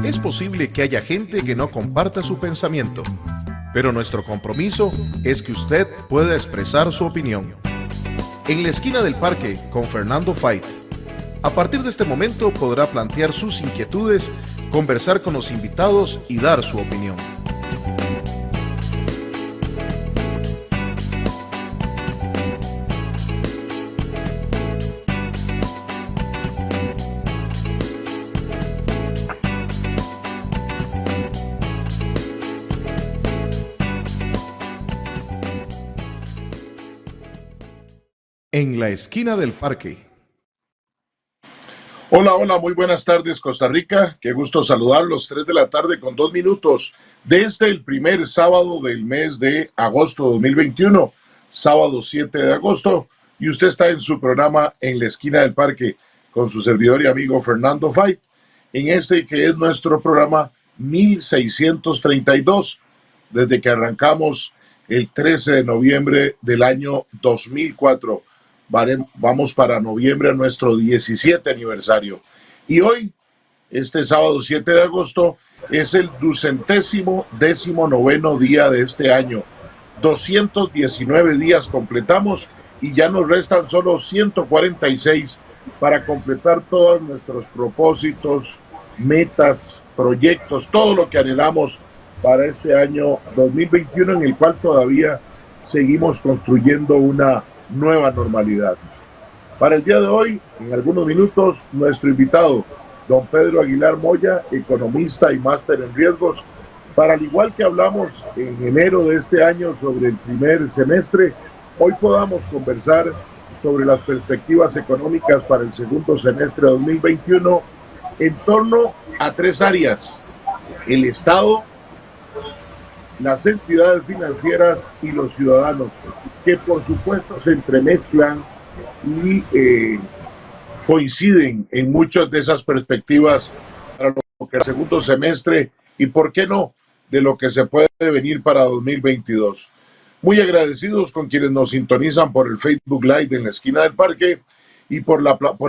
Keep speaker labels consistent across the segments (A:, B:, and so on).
A: Es posible que haya gente que no comparta su pensamiento, pero nuestro compromiso es que usted pueda expresar su opinión. En la esquina del parque con Fernando Fait. A partir de este momento podrá plantear sus inquietudes, conversar con los invitados y dar su opinión. En la esquina del parque.
B: Hola, hola, muy buenas tardes Costa Rica, qué gusto saludarlos, 3 de la tarde con 2 minutos, desde el primer sábado del mes de agosto 2021, sábado 7 de agosto, y usted está en su programa En la esquina del parque, con su servidor y amigo Fernando Fait, en este que es nuestro programa 1632, desde que arrancamos el 13 de noviembre del año 2004. Vamos para noviembre a nuestro 17 aniversario. Y hoy, este sábado 7 de agosto, es el 219º día de este año. 219 días completamos y ya nos restan solo 146 para completar todos nuestros propósitos, metas, proyectos, todo lo que anhelamos para este año 2021, en el cual todavía seguimos construyendo una nueva normalidad. Para el día de hoy, en algunos minutos, nuestro invitado, don Pedro Aguilar Moya, economista y máster en riesgos, para al igual que hablamos en enero de este año sobre el primer semestre, hoy podamos conversar sobre las perspectivas económicas para el segundo semestre de 2021 en torno a 3 áreas: el Estado, las entidades financieras y los ciudadanos, que por supuesto se entremezclan y coinciden en muchas de esas perspectivas para lo que es el segundo semestre y, por qué no, de lo que se puede venir para 2022. Muy agradecidos con quienes nos sintonizan por el Facebook Live en la esquina del parque y por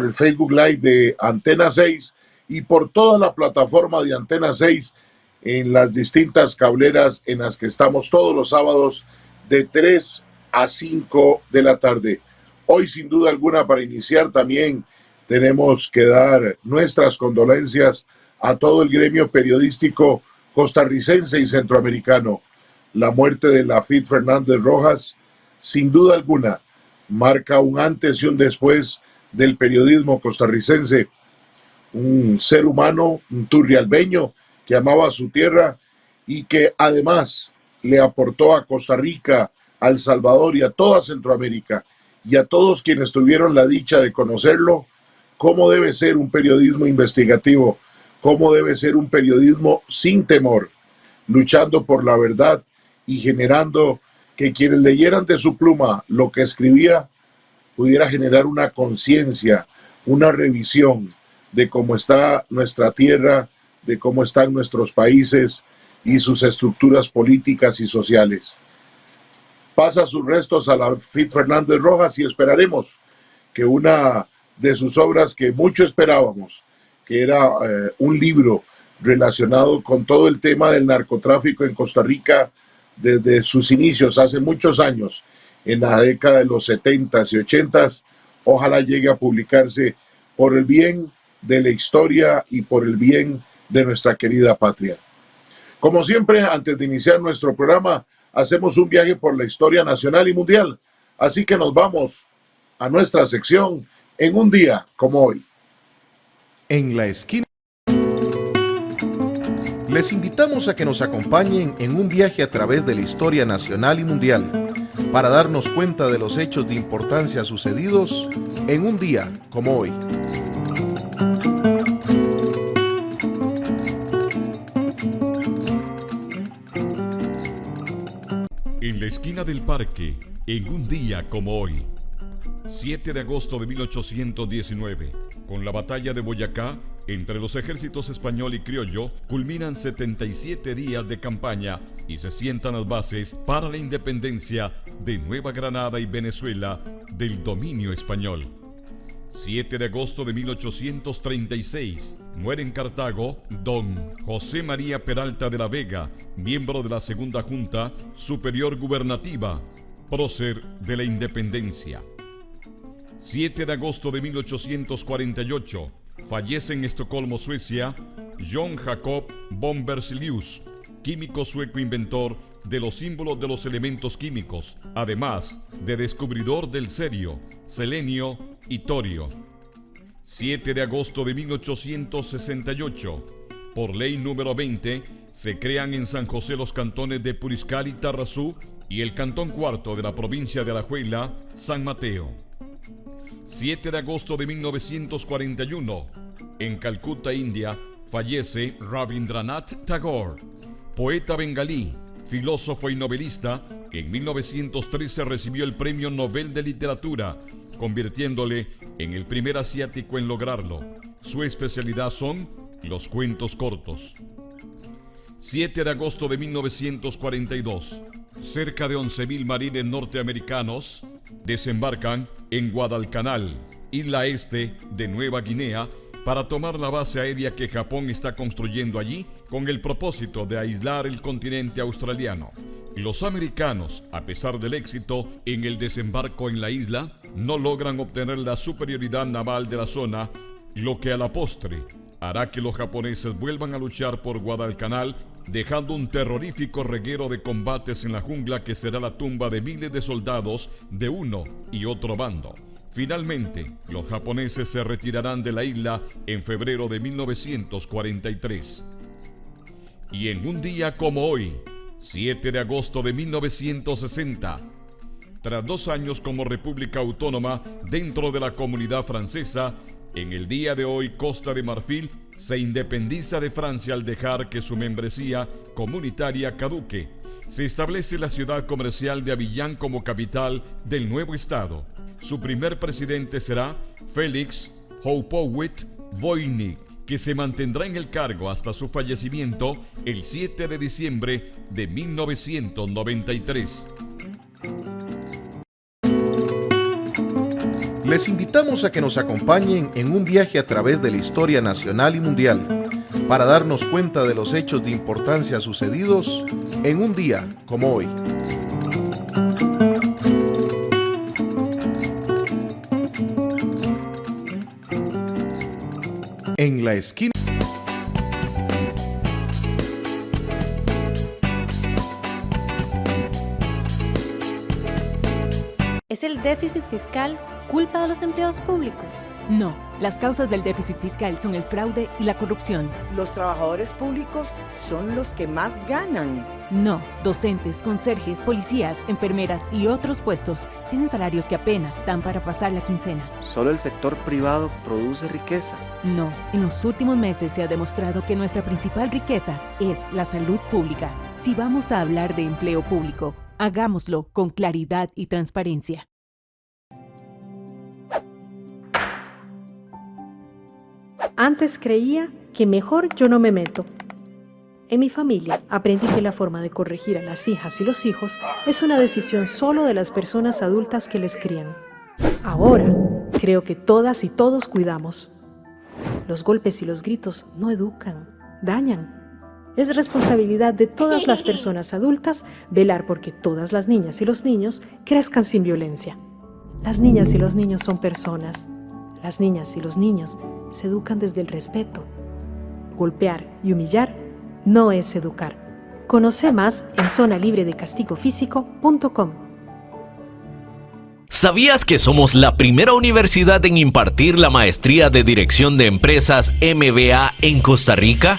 B: el Facebook Live de Antena 6 y por toda la plataforma de Antena 6 en las distintas cableras en las que estamos todos los sábados de 3 a 5 de la tarde. Hoy, sin duda alguna, para iniciar también tenemos que dar nuestras condolencias a todo el gremio periodístico costarricense y centroamericano. La muerte de Lafit Fernández Rojas, sin duda alguna, marca un antes y un después del periodismo costarricense. Un ser humano, un turrialbeño, que amaba a su tierra y que además le aportó a Costa Rica, a El Salvador y a toda Centroamérica y a todos quienes tuvieron la dicha de conocerlo, cómo debe ser un periodismo investigativo, cómo debe ser un periodismo sin temor, luchando por la verdad y generando que quienes leyeran de su pluma lo que escribía pudiera generar una conciencia, una revisión de cómo está nuestra tierra, de cómo están nuestros países y sus estructuras políticas y sociales. Pasa sus restos a Lafit Fernández Rojas y esperaremos que una de sus obras que mucho esperábamos, que era un libro relacionado con todo el tema del narcotráfico en Costa Rica desde sus inicios, hace muchos años, en la década de los 70s y 80s, ojalá llegue a publicarse por el bien de la historia y por el bien de nuestra querida patria. Como siempre, antes de iniciar nuestro programa, hacemos un viaje por la historia nacional y mundial. Así que nos vamos a nuestra sección En un día como hoy.
A: En la esquina. Les invitamos a que nos acompañen en un viaje a través de la historia nacional y mundial para darnos cuenta de los hechos de importancia sucedidos en un día como hoy.
C: En la esquina del parque, en un día como hoy, 7 de agosto de 1819, con la batalla de Boyacá, entre los ejércitos español y criollo, culminan 77 días de campaña y se sientan las bases para la independencia de Nueva Granada y Venezuela del dominio español. 7 de agosto de 1836, Muere en Cartago don José María Peralta de la Vega, miembro de la Segunda Junta Superior Gubernativa, prócer de la Independencia. 7 de agosto de 1848, fallece en Estocolmo, Suecia, John Jacob von Berzelius, químico sueco inventor de los símbolos de los elementos químicos, además de descubridor del cerio, selenio y torio. 7 de agosto de 1868, por ley número 20, se crean en San José los cantones de Puriscal y Tarrazú y el cantón cuarto de la provincia de Alajuela, San Mateo. 7 de agosto de 1941, en Calcuta, India, fallece Rabindranath Tagore, poeta bengalí, filósofo y novelista, que en 1913 recibió el Premio Nobel de Literatura, convirtiéndole en el primer asiático en lograrlo. Su especialidad son los cuentos cortos. 7 de agosto de 1942, cerca de 11.000 marines norteamericanos desembarcan en Guadalcanal, isla este de Nueva Guinea, para tomar la base aérea que Japón está construyendo allí con el propósito de aislar el continente australiano. Los americanos, a pesar del éxito en el desembarco en la isla, no logran obtener la superioridad naval de la zona, lo que a la postre hará que los japoneses vuelvan a luchar por Guadalcanal, dejando un terrorífico reguero de combates en la jungla que será la tumba de miles de soldados de uno y otro bando. Finalmente, los japoneses se retirarán de la isla en febrero de 1943. Y en un día como hoy, 7 de agosto de 1960, tras 2 años como república autónoma dentro de la Comunidad Francesa, en el día de hoy Costa de Marfil se independiza de Francia al dejar que su membresía comunitaria caduque. Se establece la ciudad comercial de Abiyán como capital del nuevo estado. Su primer presidente será Félix Houphouët-Boigny, que se mantendrá en el cargo hasta su fallecimiento el 7 de diciembre de 1993.
A: Les invitamos a que nos acompañen en un viaje a través de la historia nacional y mundial para darnos cuenta de los hechos de importancia sucedidos en un día como hoy. En la esquina.
D: ¿Es el déficit fiscal culpa de los empleados públicos?
E: No, las causas del déficit fiscal son el fraude y la corrupción.
F: Los trabajadores públicos son los que más ganan.
E: No, docentes, conserjes, policías, enfermeras y otros puestos tienen salarios que apenas dan para pasar la quincena.
G: Solo el sector privado produce riqueza.
E: No, en los últimos meses se ha demostrado que nuestra principal riqueza es la salud pública. Si vamos a hablar de empleo público, hagámoslo con claridad y transparencia.
H: Antes creía que mejor yo no me meto. En mi familia aprendí que la forma de corregir a las hijas y los hijos es una decisión solo de las personas adultas que les crían. Ahora creo que todas y todos cuidamos. Los golpes y los gritos no educan, dañan. Es responsabilidad de todas las personas adultas velar porque todas las niñas y los niños crezcan sin violencia. Las niñas y los niños son personas. Las niñas y los niños se educan desde el respeto. Golpear y humillar no es educar. Conoce más en zonalibredecastigofísico.com.
I: ¿Sabías que somos la primera universidad en impartir la maestría de Dirección de Empresas MBA en Costa Rica?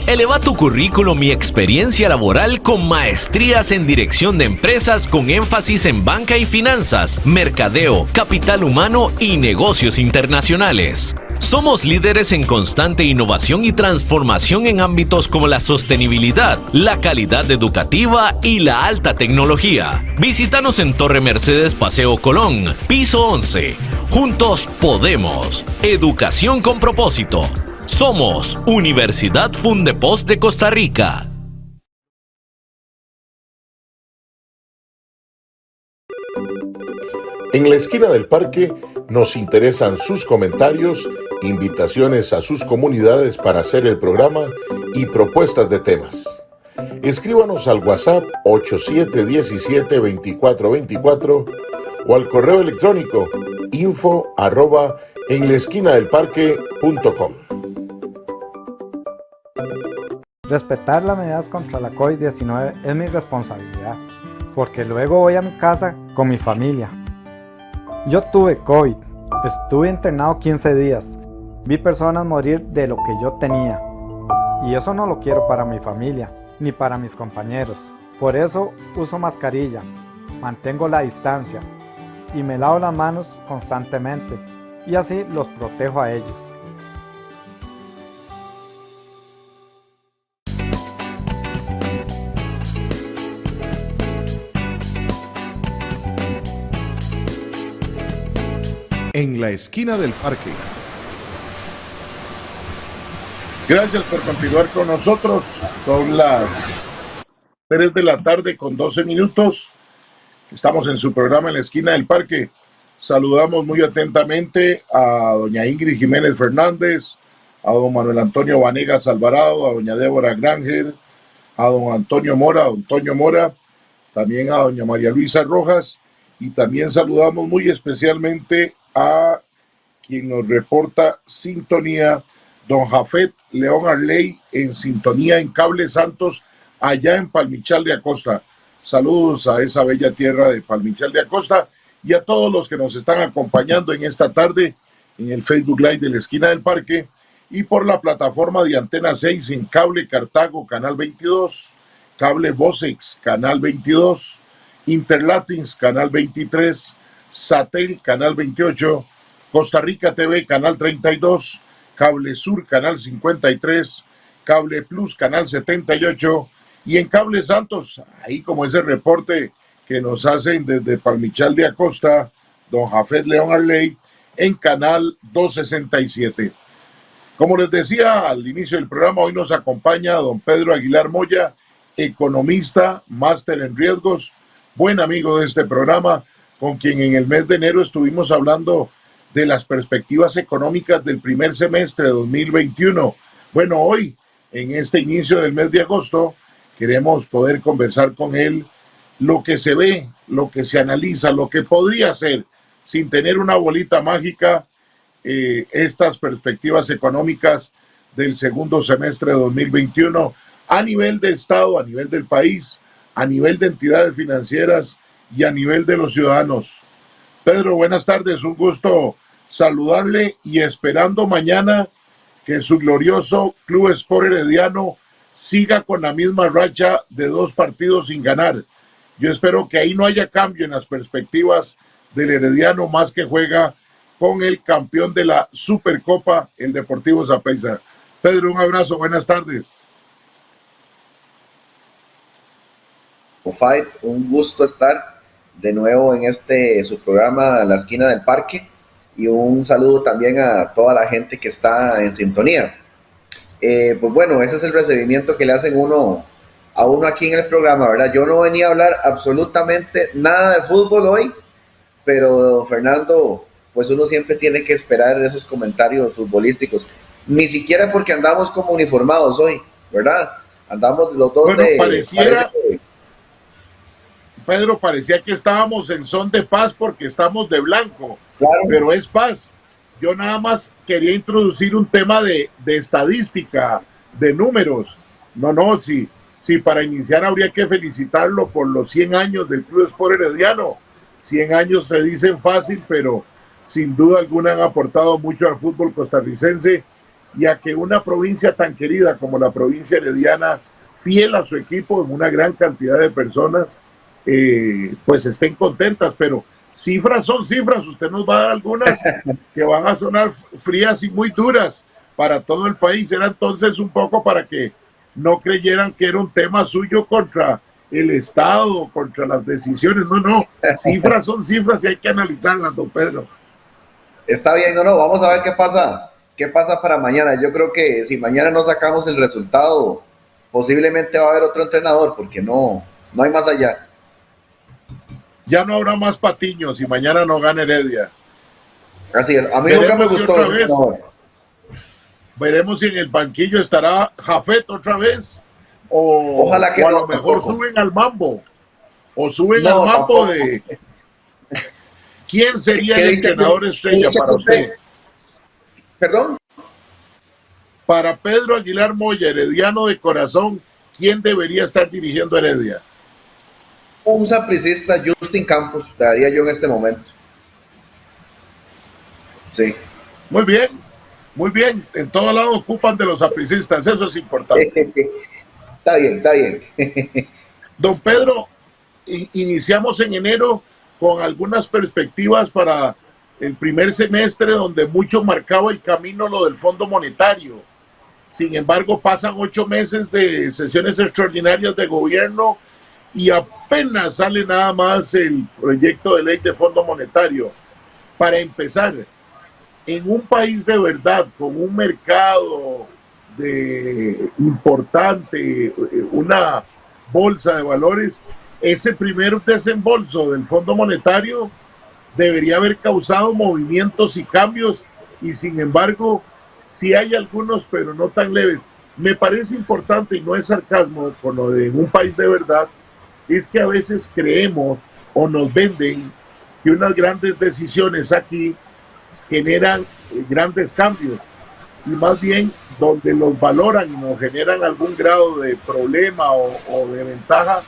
I: Eleva tu currículum y experiencia laboral con maestrías en Dirección de Empresas con énfasis en banca y finanzas, mercadeo, capital humano y negocios internacionales. Somos líderes en constante innovación y transformación en ámbitos como la sostenibilidad, la calidad educativa y la alta tecnología. Visítanos en Torre Mercedes, Paseo Colón, piso 11. Juntos podemos. Educación con propósito. Somos Universidad Fundepost de Costa Rica.
B: En la esquina del parque nos interesan sus comentarios invitaciones a sus comunidades para hacer el programa y propuestas de temas. Escríbanos al WhatsApp 8717-2424 o al correo electrónico info@enlaesquinadelparque.com.
J: Respetar las medidas contra la COVID-19 es mi responsabilidad, porque luego voy a mi casa con mi familia. Yo tuve COVID, estuve internado 15 días, vi personas morir de lo que yo tenía, y eso no lo quiero para mi familia, ni para mis compañeros. Por eso uso mascarilla, mantengo la distancia, y me lavo las manos constantemente, y así los protejo a ellos.
A: En la esquina del parque.
B: Gracias por continuar con nosotros. Son las 3 de la tarde con 12 minutos. Estamos en su programa En la esquina del parque. Saludamos muy atentamente a doña Ingrid Jiménez Fernández, a don Manuel Antonio Vanegas Alvarado, a doña Débora Granger, a don Antonio Mora, también a doña María Luisa Rojas, y también saludamos muy especialmente a quien nos reporta sintonía, don Jafet León Arley, en sintonía en Cable Santos, allá en Palmichal de Acosta. Saludos a esa bella tierra de Palmichal de Acosta y a todos los que nos están acompañando en esta tarde en el Facebook Live de la esquina del parque y por la plataforma de Antena 6 en Cable Cartago, Canal 22, Cable Vocex, Canal 22, Interlatins, Canal 23, Satel, Canal 28, Costa Rica TV, Canal 32, Cable Sur, Canal 53, Cable Plus, Canal 78, y en Cable Santos, ahí como ese reporte que nos hacen desde Palmichal de Acosta, don Jafet León Arley, en Canal 267. Como les decía al inicio del programa, hoy nos acompaña don Pedro Aguilar Moya, economista, máster en riesgos, buen amigo de este programa, con quien en el mes de enero estuvimos hablando de las perspectivas económicas del primer semestre de 2021. Bueno, hoy, en este inicio del mes de agosto, queremos poder conversar con él lo que se ve, lo que se analiza, lo que podría ser, sin tener una bolita mágica, estas perspectivas económicas del segundo semestre de 2021 a nivel del Estado, a nivel del país, a nivel de entidades financieras y a nivel de los ciudadanos. Pedro, buenas tardes, un gusto saludarle y esperando mañana que su glorioso Club Sport Herediano siga con la misma racha de 2 partidos sin ganar. Yo espero que ahí no haya cambio en las perspectivas del Herediano, más que juega con el campeón de la Supercopa, el Deportivo Saprissa. Pedro, un abrazo, buenas tardes.
K: Fight, un gusto estar de nuevo en su programa La Esquina del Parque, y un saludo también a toda la gente que está en sintonía. Pues bueno, ese es el recibimiento que le hacen a uno aquí en el programa, ¿verdad? Yo no venía a hablar absolutamente nada de fútbol hoy, pero Fernando, pues uno siempre tiene que esperar esos comentarios futbolísticos, ni siquiera porque andamos como uniformados hoy, ¿verdad? Andamos los dos
B: bueno, Pedro, parecía que estábamos en son de paz porque estamos de blanco, claro, pero es paz. Yo nada más quería introducir un tema de estadística, de números. Si para iniciar habría que felicitarlo por los 100 años del Club Sport Herediano. 100 años se dicen fácil, pero sin duda alguna han aportado mucho al fútbol costarricense y a que una provincia tan querida como la provincia herediana, fiel a su equipo en una gran cantidad de personas, pues estén contentas, pero cifras son cifras. Usted nos va a dar algunas que van a sonar frías y muy duras para todo el país. Era entonces un poco para que no creyeran que era un tema suyo contra el Estado, contra las decisiones. No, cifras son cifras y hay que analizarlas, don Pedro.
K: Está bien, vamos a ver qué pasa para mañana. Yo creo que si mañana no sacamos el resultado, posiblemente va a haber otro entrenador, porque no hay más allá.
B: Ya no habrá más Patiño si mañana no gana Heredia.
K: Así es, a mí nunca me gustó
B: Veremos si en el banquillo estará Jafet otra vez
K: Ojalá que
B: o a
K: no,
B: lo mejor
K: tampoco.
B: suben al mambo o suben
K: No,
B: al mambo
K: tampoco.
B: de quién sería
K: ¿Qué
B: el
K: dice
B: entrenador
K: que-
B: estrella
K: dice
B: para
K: que
B: usted.
K: ¿Perdón?
B: Para Pedro Aguilar Moya, herediano de corazón, ¿quién debería estar dirigiendo Heredia?
K: Un sapricista, Justin Campos, daría yo en este momento. Sí.
B: Muy bien, muy bien. En todo lado ocupan de los sapricistas, eso es importante.
K: Está bien, está bien.
B: Don Pedro, iniciamos en enero con algunas perspectivas para el primer semestre donde mucho marcaba el camino lo del Fondo Monetario. Sin embargo, pasan 8 meses de sesiones extraordinarias de gobierno y apenas sale nada más el proyecto de ley de Fondo Monetario. Para empezar, en un país de verdad, con un mercado importante, una bolsa de valores, ese primer desembolso del Fondo Monetario debería haber causado movimientos y cambios, y sin embargo, sí hay algunos, pero no tan leves. Me parece importante, y no es sarcasmo, con lo de un país de verdad, es que a veces creemos o nos venden que unas grandes decisiones aquí generan grandes cambios, y más bien donde los valoran y nos generan algún grado de problema o de ventaja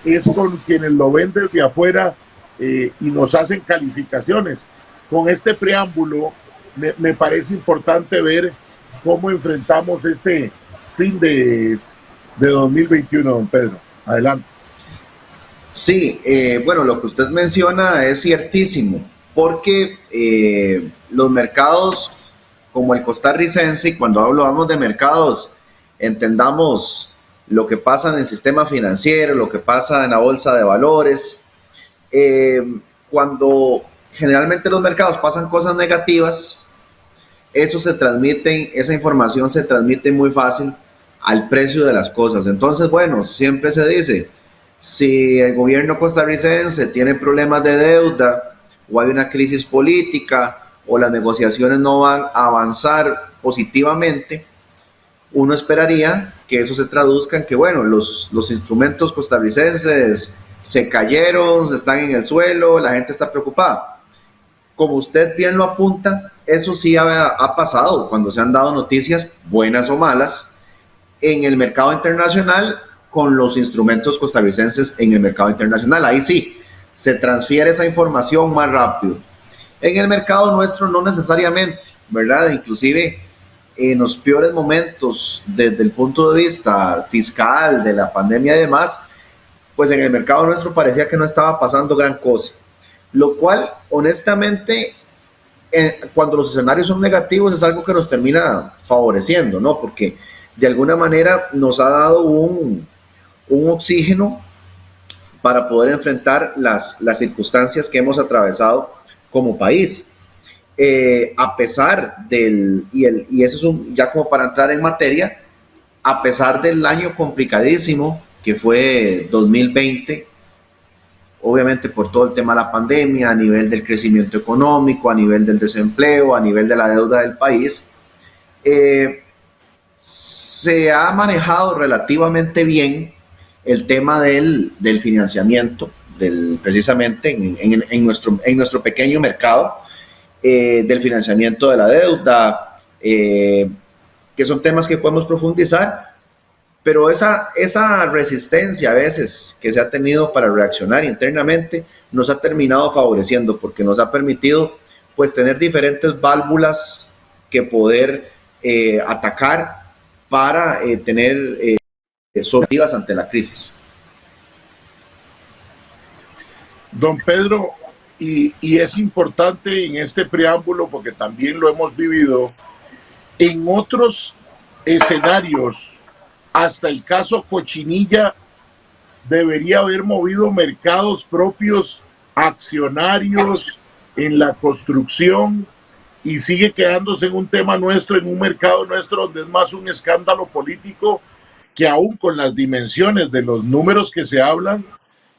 B: es con quienes lo ven desde afuera y nos hacen calificaciones. Con este preámbulo me parece importante ver cómo enfrentamos este fin de 2021, don Pedro. Adelante.
K: Sí, bueno, lo que usted menciona es ciertísimo, porque los mercados como el costarricense, y cuando hablamos de mercados, entendamos lo que pasa en el sistema financiero, lo que pasa en la bolsa de valores. Cuando generalmente los mercados pasan cosas negativas, esa información se transmite muy fácil al precio de las cosas. Entonces, bueno, siempre se dice, si el gobierno costarricense tiene problemas de deuda o hay una crisis política o las negociaciones no van a avanzar positivamente, uno esperaría que eso se traduzca en que, bueno, los instrumentos costarricenses se cayeron, están en el suelo, la gente está preocupada. Como usted bien lo apunta, eso sí ha pasado cuando se han dado noticias buenas o malas en el mercado internacional con los instrumentos costarricenses en el mercado internacional. Ahí sí, se transfiere esa información más rápido. En el mercado nuestro no necesariamente, ¿verdad? Inclusive en los peores momentos desde el punto de vista fiscal, de la pandemia y demás, pues en el mercado nuestro parecía que no estaba pasando gran cosa. Lo cual, honestamente, cuando los escenarios son negativos es algo que nos termina favoreciendo, ¿no? Porque de alguna manera nos ha dado un oxígeno para poder enfrentar las circunstancias que hemos atravesado como país. A pesar y eso es ya como para entrar en materia, a pesar del año complicadísimo que fue 2020, obviamente por todo el tema de la pandemia, a nivel del crecimiento económico, a nivel del desempleo, a nivel de la deuda del país, se ha manejado relativamente bien el tema del financiamiento, precisamente en nuestro pequeño mercado, del financiamiento de la deuda, que son temas que podemos profundizar, pero esa resistencia a veces que se ha tenido para reaccionar internamente nos ha terminado favoreciendo, porque nos ha permitido pues tener diferentes válvulas que poder atacar para tener soluciones ante la crisis.
B: Don Pedro, y es importante en este preámbulo, porque también lo hemos vivido en otros escenarios, hasta el caso Cochinilla debería haber movido mercados propios, accionarios en la construcción, y sigue quedándose en un tema nuestro, en un mercado nuestro donde es más un escándalo político, que aún con las dimensiones de los números que se hablan,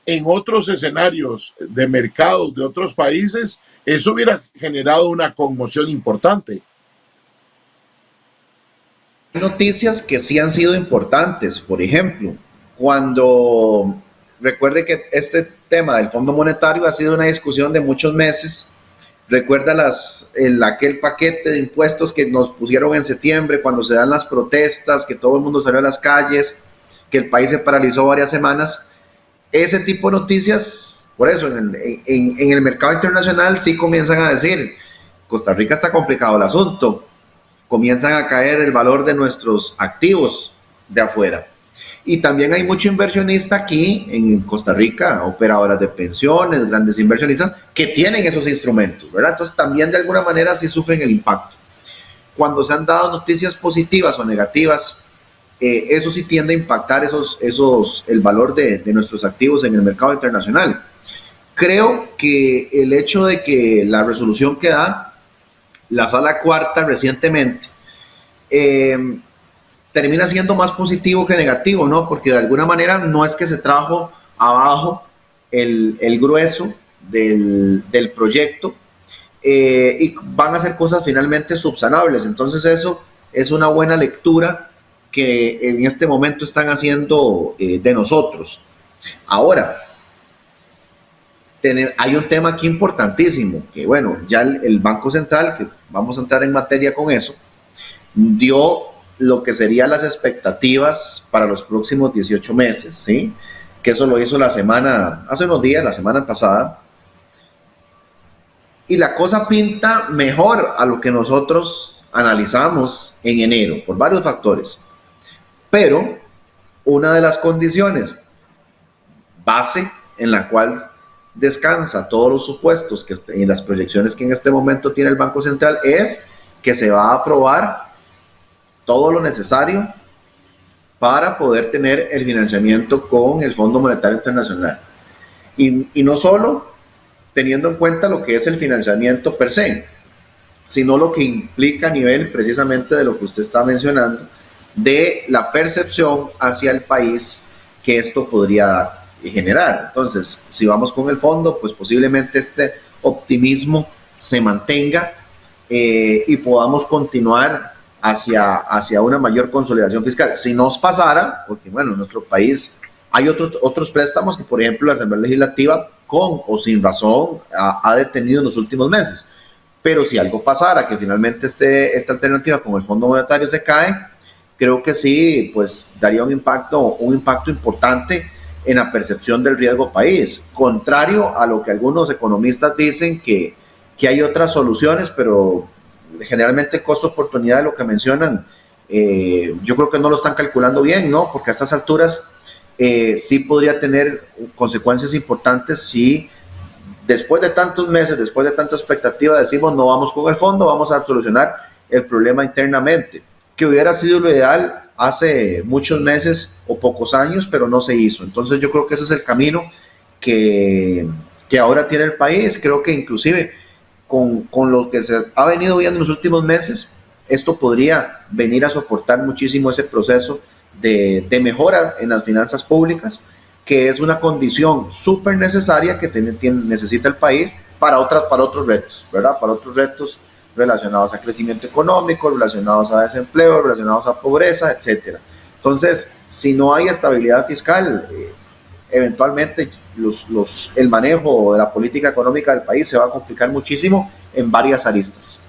B: en otros escenarios de mercados de otros países, eso hubiera generado una conmoción importante.
K: noticias que sí han sido importantes. Por ejemplo, cuando recuerde que este tema del Fondo Monetario ha sido una discusión de muchos meses. Recuerda aquel paquete de impuestos que nos pusieron en septiembre cuando se dan las protestas, que todo el mundo salió a las calles, que el país se paralizó varias semanas. Ese tipo de noticias, por eso en el mercado internacional sí comienzan a decir, Costa Rica está complicado el asunto, comienzan a caer el valor de nuestros activos de afuera. Y también hay mucho inversionista aquí en Costa Rica, operadoras de pensiones, grandes inversionistas, que tienen esos instrumentos, ¿verdad? Entonces también de alguna manera sí sufren el impacto. Cuando se han dado noticias positivas o negativas, eso sí tiende a impactar el valor de nuestros activos en el mercado internacional. Creo que el hecho de que la resolución que da la Sala Cuarta recientemente termina siendo más positivo que negativo, ¿no? Porque de alguna manera no es que se trajo abajo el grueso del proyecto y van a ser cosas finalmente subsanables. Entonces eso es una buena lectura que en este momento están haciendo de nosotros. Ahora, hay un tema aquí importantísimo, que bueno, ya el Banco Central, que vamos a entrar en materia con eso, dio lo que serían las expectativas para los próximos 18 meses, ¿sí? Que eso lo hizo hace unos días, la semana pasada. Y la cosa pinta mejor a lo que nosotros analizamos en enero, por varios factores. Pero una de las condiciones base en la cual descansa todos los supuestos y las proyecciones que en este momento tiene el Banco Central es que se va a aprobar todo lo necesario para poder tener el financiamiento con el Fondo Monetario Internacional. Y no solo teniendo en cuenta lo que es el financiamiento per se, sino lo que implica a nivel precisamente de lo que usted está mencionando, de la percepción hacia el país que esto podría generar. Entonces, si vamos con el fondo, pues posiblemente este optimismo se mantenga y podamos continuar hacia una mayor consolidación fiscal. Si nos pasara, porque bueno, en nuestro país hay otros préstamos que, por ejemplo, la Asamblea Legislativa, con o sin razón, ha detenido en los últimos meses. Pero si algo pasara, que finalmente esta alternativa con el Fondo Monetario se cae, creo que sí, pues daría un impacto importante en la percepción del riesgo país, contrario a lo que algunos economistas dicen que hay otras soluciones, pero generalmente el costo-oportunidad de lo que mencionan, yo creo que no lo están calculando bien, ¿no? Porque a estas alturas sí podría tener consecuencias importantes si después de tantos meses, después de tanta expectativa, decimos no vamos con el fondo, vamos a solucionar el problema internamente, que hubiera sido lo ideal hace muchos meses o pocos años, pero no se hizo. Entonces yo creo que ese es el camino que ahora tiene el país. Creo que inclusive con lo que se ha venido viendo en los últimos meses, esto podría venir a soportar muchísimo ese proceso de mejora en las finanzas públicas, que es una condición súper necesaria que necesita el país para otros retos, ¿verdad? Para otros retos relacionados a crecimiento económico, relacionados a desempleo, relacionados a pobreza, etcétera. Entonces, si no hay estabilidad fiscal, eventualmente el manejo de la política económica del país se va a complicar muchísimo en varias aristas.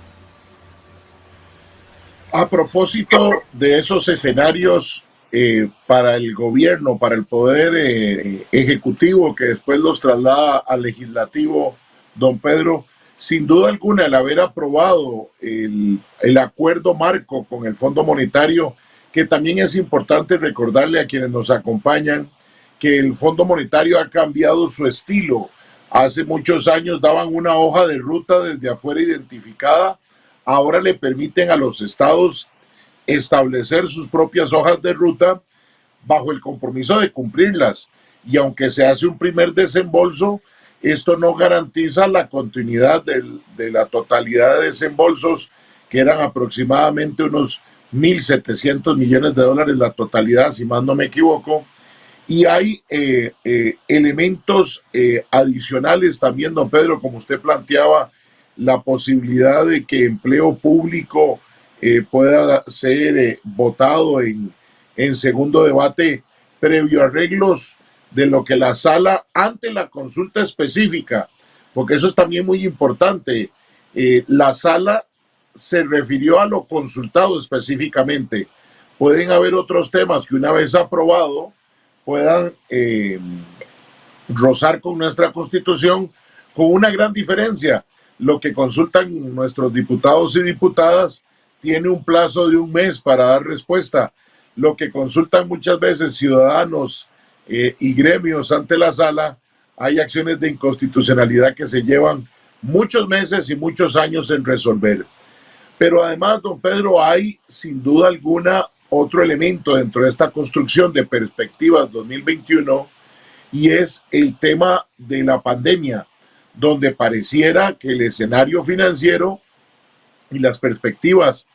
B: A propósito de esos escenarios para el gobierno, para el poder ejecutivo que después los traslada al legislativo, don Pedro, sin duda alguna el haber aprobado el acuerdo marco con el Fondo Monetario, que también es importante recordarle a quienes nos acompañan que el Fondo Monetario ha cambiado su estilo. Hace muchos años daban una hoja de ruta desde afuera identificada, ahora le permiten a los estados establecer sus propias hojas de ruta bajo el compromiso de cumplirlas. Y aunque se hace un primer desembolso, esto no garantiza la continuidad de la totalidad de desembolsos, que eran aproximadamente unos 1.700 millones de dólares la totalidad, si más no me equivoco. Y hay elementos adicionales también, don Pedro, como usted planteaba, la posibilidad de que empleo público pueda ser votado en segundo debate previo arreglos de lo que la sala ante la consulta específica, porque eso es también muy importante. La sala se refirió a lo consultado específicamente. Pueden haber otros temas que una vez aprobado puedan rozar con nuestra Constitución, con una gran diferencia. Lo que consultan nuestros diputados y diputadas tiene un plazo de 1 mes para dar respuesta. Lo que consultan muchas veces ciudadanos y gremios ante la sala, hay acciones de inconstitucionalidad que se llevan muchos meses y muchos años en resolver. Pero además, don Pedro, hay sin duda alguna otro elemento dentro de esta construcción de perspectivas 2021, y es el tema de la pandemia, donde pareciera que el escenario financiero y las perspectivas,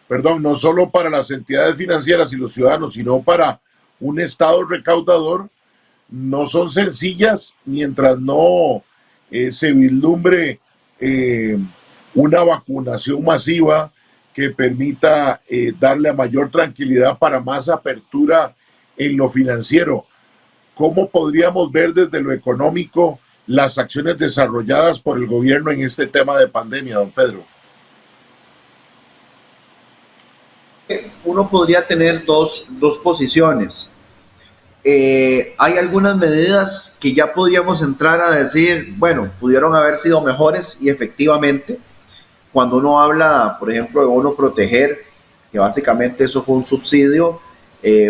B: perdón, no solo para las entidades financieras y los ciudadanos, sino para un Estado recaudador, no son sencillas mientras no se vislumbre una vacunación masiva que permita darle a mayor tranquilidad para más apertura en lo financiero. ¿Cómo podríamos ver desde lo económico las acciones desarrolladas por el gobierno en este tema de pandemia, don Pedro?
K: Uno podría tener dos posiciones. Hay algunas medidas que ya podríamos entrar a decir, bueno, pudieron haber sido mejores, y efectivamente, cuando uno habla, por ejemplo, de bono proteger, que básicamente eso fue un subsidio,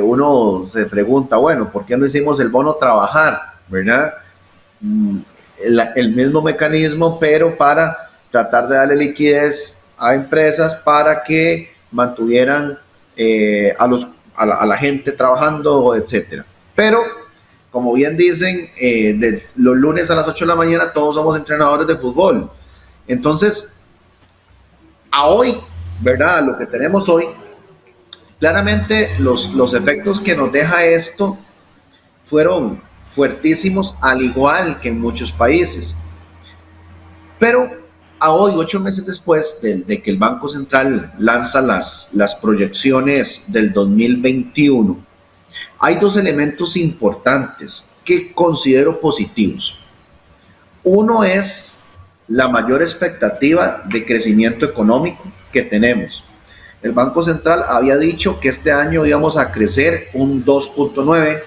K: uno se pregunta, bueno, ¿por qué no hicimos el bono trabajar? ¿Verdad? El mismo mecanismo, pero para tratar de darle liquidez a empresas para que mantuvieran a la gente trabajando, etcétera. Pero, como bien dicen, los lunes a las 8 de la mañana todos somos entrenadores de fútbol. Entonces, a hoy, ¿verdad? Lo que tenemos hoy, claramente los efectos que nos deja esto fueron fuertísimos, al igual que en muchos países. Pero a hoy, 8 meses después de que el Banco Central lanza las proyecciones del 2021, hay 2 elementos importantes que considero positivos. Uno es la mayor expectativa de crecimiento económico que tenemos. El Banco Central había dicho que este año íbamos a crecer un 2.9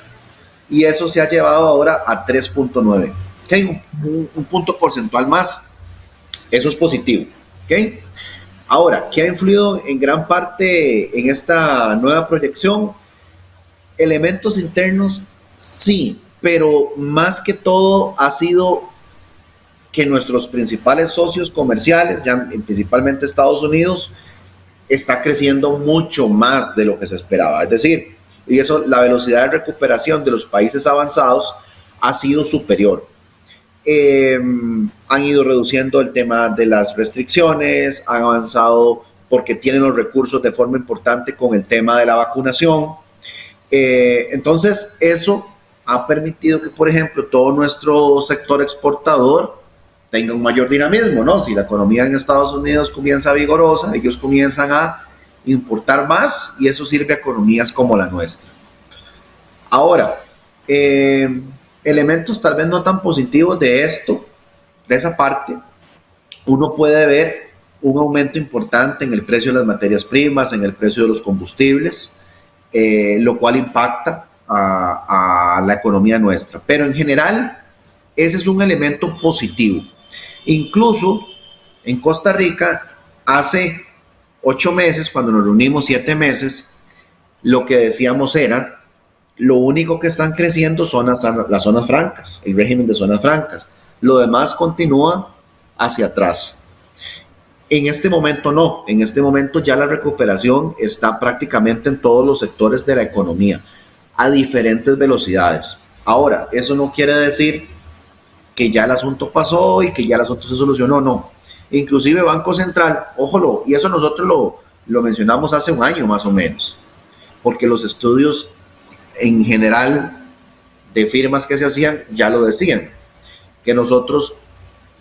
K: y eso se ha llevado ahora a 3.9. ¿Okay? Un punto porcentual más. Eso es positivo. ¿Okay? Ahora, ¿qué ha influido en gran parte en esta nueva proyección? Elementos internos, sí, pero más que todo ha sido que nuestros principales socios comerciales, ya principalmente Estados Unidos, está creciendo mucho más de lo que se esperaba. Es decir, y eso, la velocidad de recuperación de los países avanzados ha sido superior. Han ido reduciendo el tema de las restricciones, han avanzado porque tienen los recursos de forma importante con el tema de la vacunación. Entonces, eso ha permitido que, por ejemplo, todo nuestro sector exportador tenga un mayor dinamismo, ¿no? Si la economía en Estados Unidos comienza vigorosa, ellos comienzan a importar más y eso sirve a economías como la nuestra. Ahora, elementos tal vez no tan positivos de esto, de esa parte, uno puede ver un aumento importante en el precio de las materias primas, en el precio de los combustibles, lo cual impacta a la economía nuestra. Pero en general, ese es un elemento positivo. Incluso en Costa Rica, hace 8 meses, cuando nos reunimos 7 meses, lo que decíamos era, lo único que están creciendo son las zonas francas, el régimen de zonas francas. Lo demás continúa hacia atrás. En este momento no, en este momento ya la recuperación está prácticamente en todos los sectores de la economía, a diferentes velocidades. Ahora, eso no quiere decir que ya el asunto pasó y que ya el asunto se solucionó, no. Inclusive Banco Central, ójolo, y eso nosotros lo mencionamos hace un año más o menos, porque los estudios en general de firmas que se hacían ya lo decían, que nosotros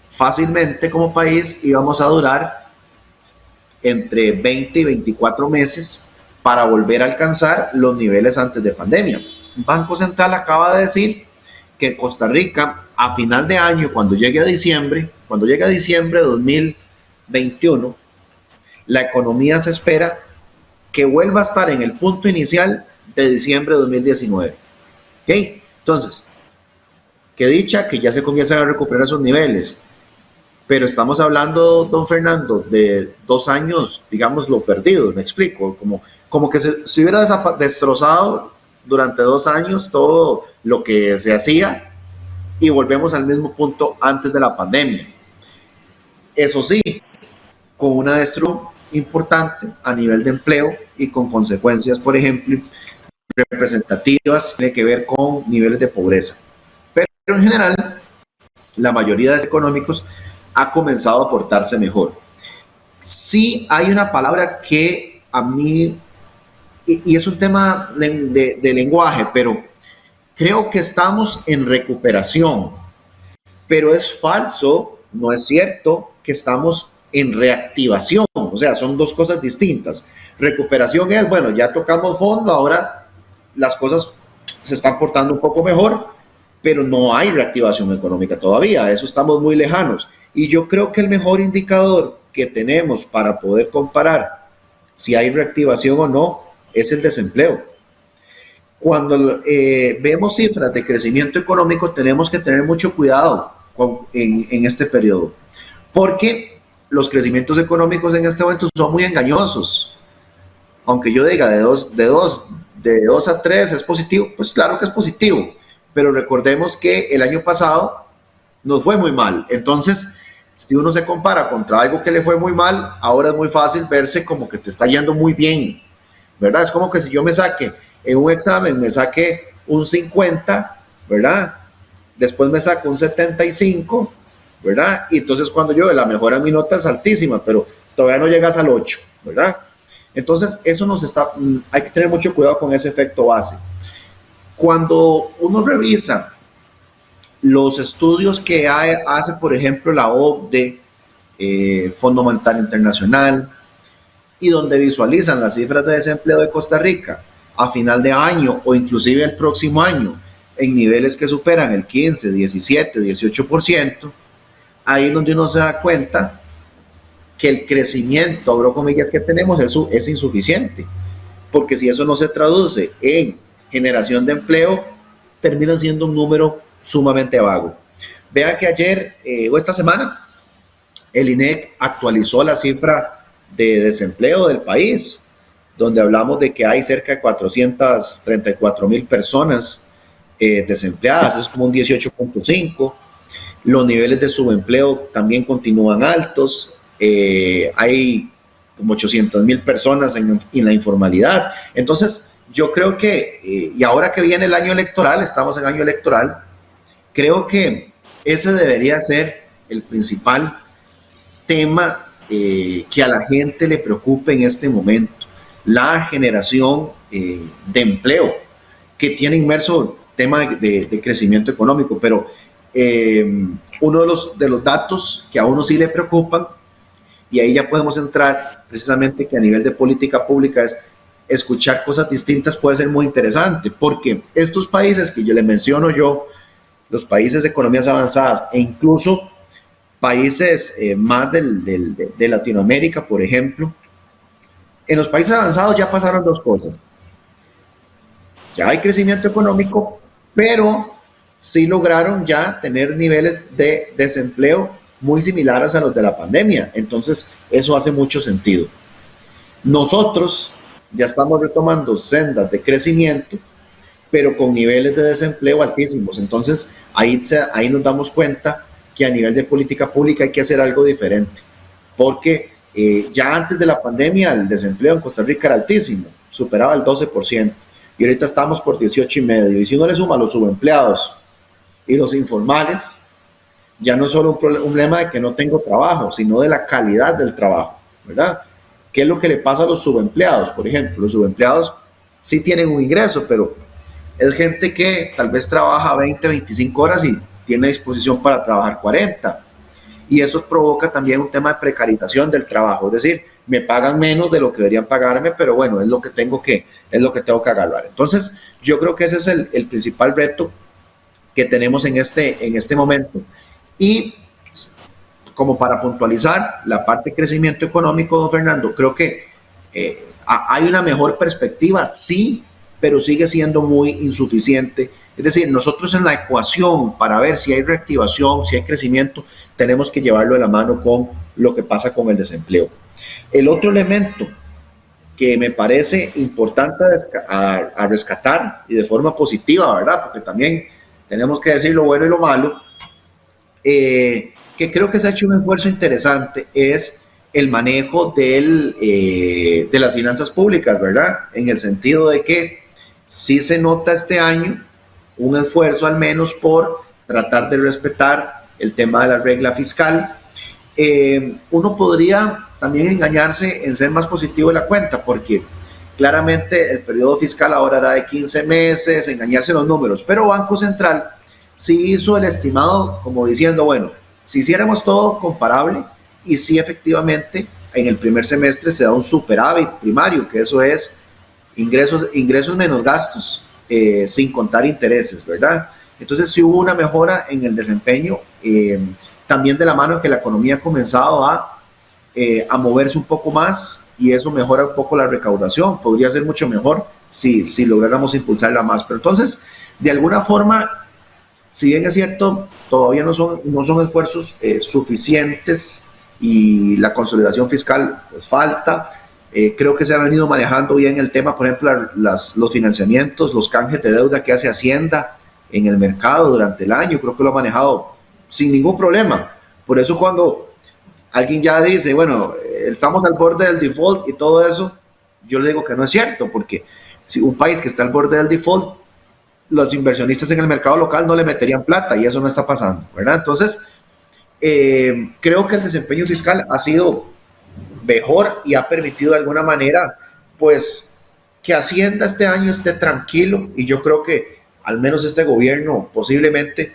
K: fácilmente como país íbamos a durar entre 20 y 24 meses para volver a alcanzar los niveles antes de pandemia. Banco Central acaba de decir que Costa Rica a final de año, cuando llegue a diciembre de 2021, la economía se espera que vuelva a estar en el punto inicial de diciembre de 2019. ¿Ok? Entonces, qué dicha que ya se comienzan a recuperar esos niveles. Pero estamos hablando, don Fernando, de 2 años, digamos, lo perdido, me explico, como que se hubiera destrozado durante 2 años todo lo que se hacía y volvemos al mismo punto antes de la pandemia. Eso sí, con una destrucción importante a nivel de empleo y con consecuencias, por ejemplo, representativas, tiene que ver con niveles de pobreza. Pero en general, la mayoría de los económicos ha comenzado a portarse mejor. Sí hay una palabra que a mí, y es un tema de lenguaje, pero creo que estamos en recuperación, pero es falso, no es cierto que estamos en reactivación, o sea, son 2 cosas distintas. Recuperación es, bueno, ya tocamos fondo, ahora las cosas se están portando un poco mejor, pero no hay reactivación económica todavía, a eso estamos muy lejanos. Y yo creo que el mejor indicador que tenemos para poder comparar si hay reactivación o no es el desempleo. Cuando vemos cifras de crecimiento económico, tenemos que tener mucho cuidado en este periodo, porque los crecimientos económicos en este momento son muy engañosos. Aunque yo diga de 2 a 3 es positivo, pues claro que es positivo, pero recordemos que el año pasado nos fue muy mal. Entonces, si uno se compara contra algo que le fue muy mal, ahora es muy fácil verse como que te está yendo muy bien, ¿verdad? Es como que si yo me saque en un examen, me saque un 50, ¿verdad? Después me saco un 75, ¿verdad? Y entonces cuando yo la mejora mi nota es altísima, pero todavía no llegas al 8, ¿verdad? Entonces, eso hay que tener mucho cuidado con ese efecto base. Cuando uno revisa los estudios que hace, por ejemplo, la OCDE, Fondo Monetario Internacional, y donde visualizan las cifras de desempleo de Costa Rica a final de año o inclusive el próximo año en niveles que superan el 15, 17, 18%, ahí es donde uno se da cuenta que el crecimiento, abro comillas, que tenemos es insuficiente, porque si eso no se traduce en generación de empleo, termina siendo un número sumamente vago. Vean que ayer o esta semana el INEC actualizó la cifra de desempleo del país, donde hablamos de que hay cerca de 434,000 personas desempleadas, es como un 18.5%. Los niveles de subempleo también continúan altos, hay como 800,000 personas en la informalidad. Entonces, yo creo que, y ahora que viene el año electoral, estamos en año electoral, creo que ese debería ser el principal tema que a la gente le preocupe en este momento, la generación de empleo, que tiene inmerso tema de crecimiento económico, pero uno de los datos que a uno sí le preocupan, y ahí ya podemos entrar precisamente que a nivel de política pública es escuchar cosas distintas, puede ser muy interesante, porque estos países que yo le menciono los países de economías avanzadas e incluso países más de Latinoamérica, por ejemplo, en los países avanzados ya pasaron 2 cosas. Ya hay crecimiento económico, pero sí lograron ya tener niveles de desempleo muy similares a los de la pandemia. Entonces, eso hace mucho sentido. Nosotros ya estamos retomando sendas de crecimiento, pero con niveles de desempleo altísimos. Entonces, ahí nos damos cuenta que a nivel de política pública hay que hacer algo diferente, porque ya antes de la pandemia el desempleo en Costa Rica era altísimo, superaba el 12%, y ahorita estamos por 18,5%. Y si uno le suma los subempleados y los informales, ya no es solo un problema de que no tengo trabajo, sino de la calidad del trabajo, ¿verdad? ¿Qué es lo que le pasa a los subempleados? Por ejemplo, los subempleados sí tienen un ingreso, pero es gente que tal vez trabaja 20, 25 horas y tiene disposición para trabajar 40. Y eso provoca también un tema de precarización del trabajo, es decir, me pagan menos de lo que deberían pagarme, pero bueno, es lo que tengo que agarrar. Entonces, yo creo que ese es el principal reto que tenemos en este momento. Y como para puntualizar la parte de crecimiento económico, don Fernando, creo que hay una mejor perspectiva, sí, pero sigue siendo muy insuficiente. Es decir, nosotros en la ecuación para ver si hay reactivación, si hay crecimiento, tenemos que llevarlo de la mano con lo que pasa con el desempleo. El otro elemento que me parece importante a rescatar y de forma positiva, ¿verdad? Porque también tenemos que decir lo bueno y lo malo, que creo que se ha hecho un esfuerzo interesante, es el manejo de las finanzas públicas, ¿verdad? En el sentido de que sí se nota este año un esfuerzo al menos por tratar de respetar el tema de la regla fiscal. Uno podría también engañarse en ser más positivo de la cuenta, porque claramente el periodo fiscal ahora era de 15 meses, engañarse en los números, pero Banco Central sí hizo el estimado como diciendo, bueno, si hiciéramos todo comparable y sí efectivamente en el primer semestre se da un superávit primario, que eso es ingresos menos gastos, sin contar intereses, ¿verdad? Entonces sí hubo una mejora en el desempeño, también de la mano en que la economía ha comenzado a moverse un poco más y eso mejora un poco la recaudación. Podría ser mucho mejor si lográramos impulsarla más. Pero entonces, de alguna forma, si bien es cierto, todavía no son esfuerzos suficientes y la consolidación fiscal pues falta. Creo que se ha venido manejando bien el tema, por ejemplo, los financiamientos, los canjes de deuda que hace Hacienda en el mercado durante el año. Creo que lo ha manejado sin ningún problema. Por eso cuando alguien ya dice, bueno, estamos al borde del default y todo eso, yo le digo que no es cierto, porque si un país que está al borde del default, los inversionistas en el mercado local no le meterían plata y eso no está pasando, ¿verdad? Entonces, creo que el desempeño fiscal ha sido mejor y ha permitido de alguna manera, pues, que Hacienda este año esté tranquilo y yo creo que al menos este gobierno, posiblemente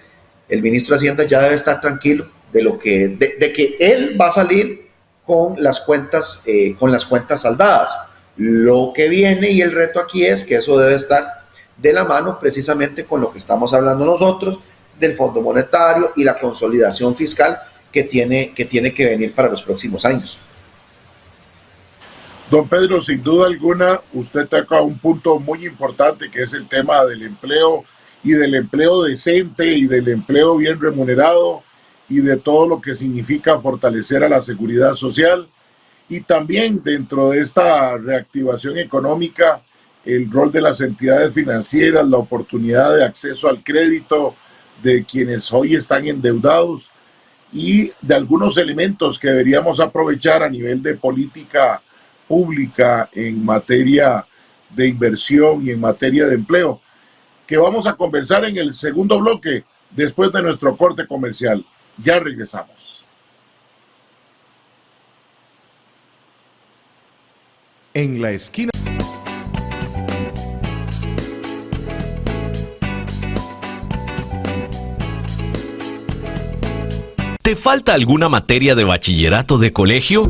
K: el ministro de Hacienda ya debe estar tranquilo de que él va a salir con las cuentas saldadas. Lo que viene y el reto aquí es que eso debe estar de la mano precisamente con lo que estamos hablando nosotros, del Fondo Monetario y la consolidación fiscal que tiene que venir para los próximos años.
B: Don Pedro, sin duda alguna, usted toca un punto muy importante que es el tema del empleo y del empleo decente y del empleo bien remunerado y de todo lo que significa fortalecer a la seguridad social y también dentro de esta reactivación económica el rol de las entidades financieras, la oportunidad de acceso al crédito de quienes hoy están endeudados y de algunos elementos que deberíamos aprovechar a nivel de política pública en materia de inversión y en materia de empleo, que vamos a conversar en el segundo bloque después de nuestro corte comercial. Ya regresamos.
A: En la esquina.
I: ¿Te falta alguna materia de bachillerato de colegio?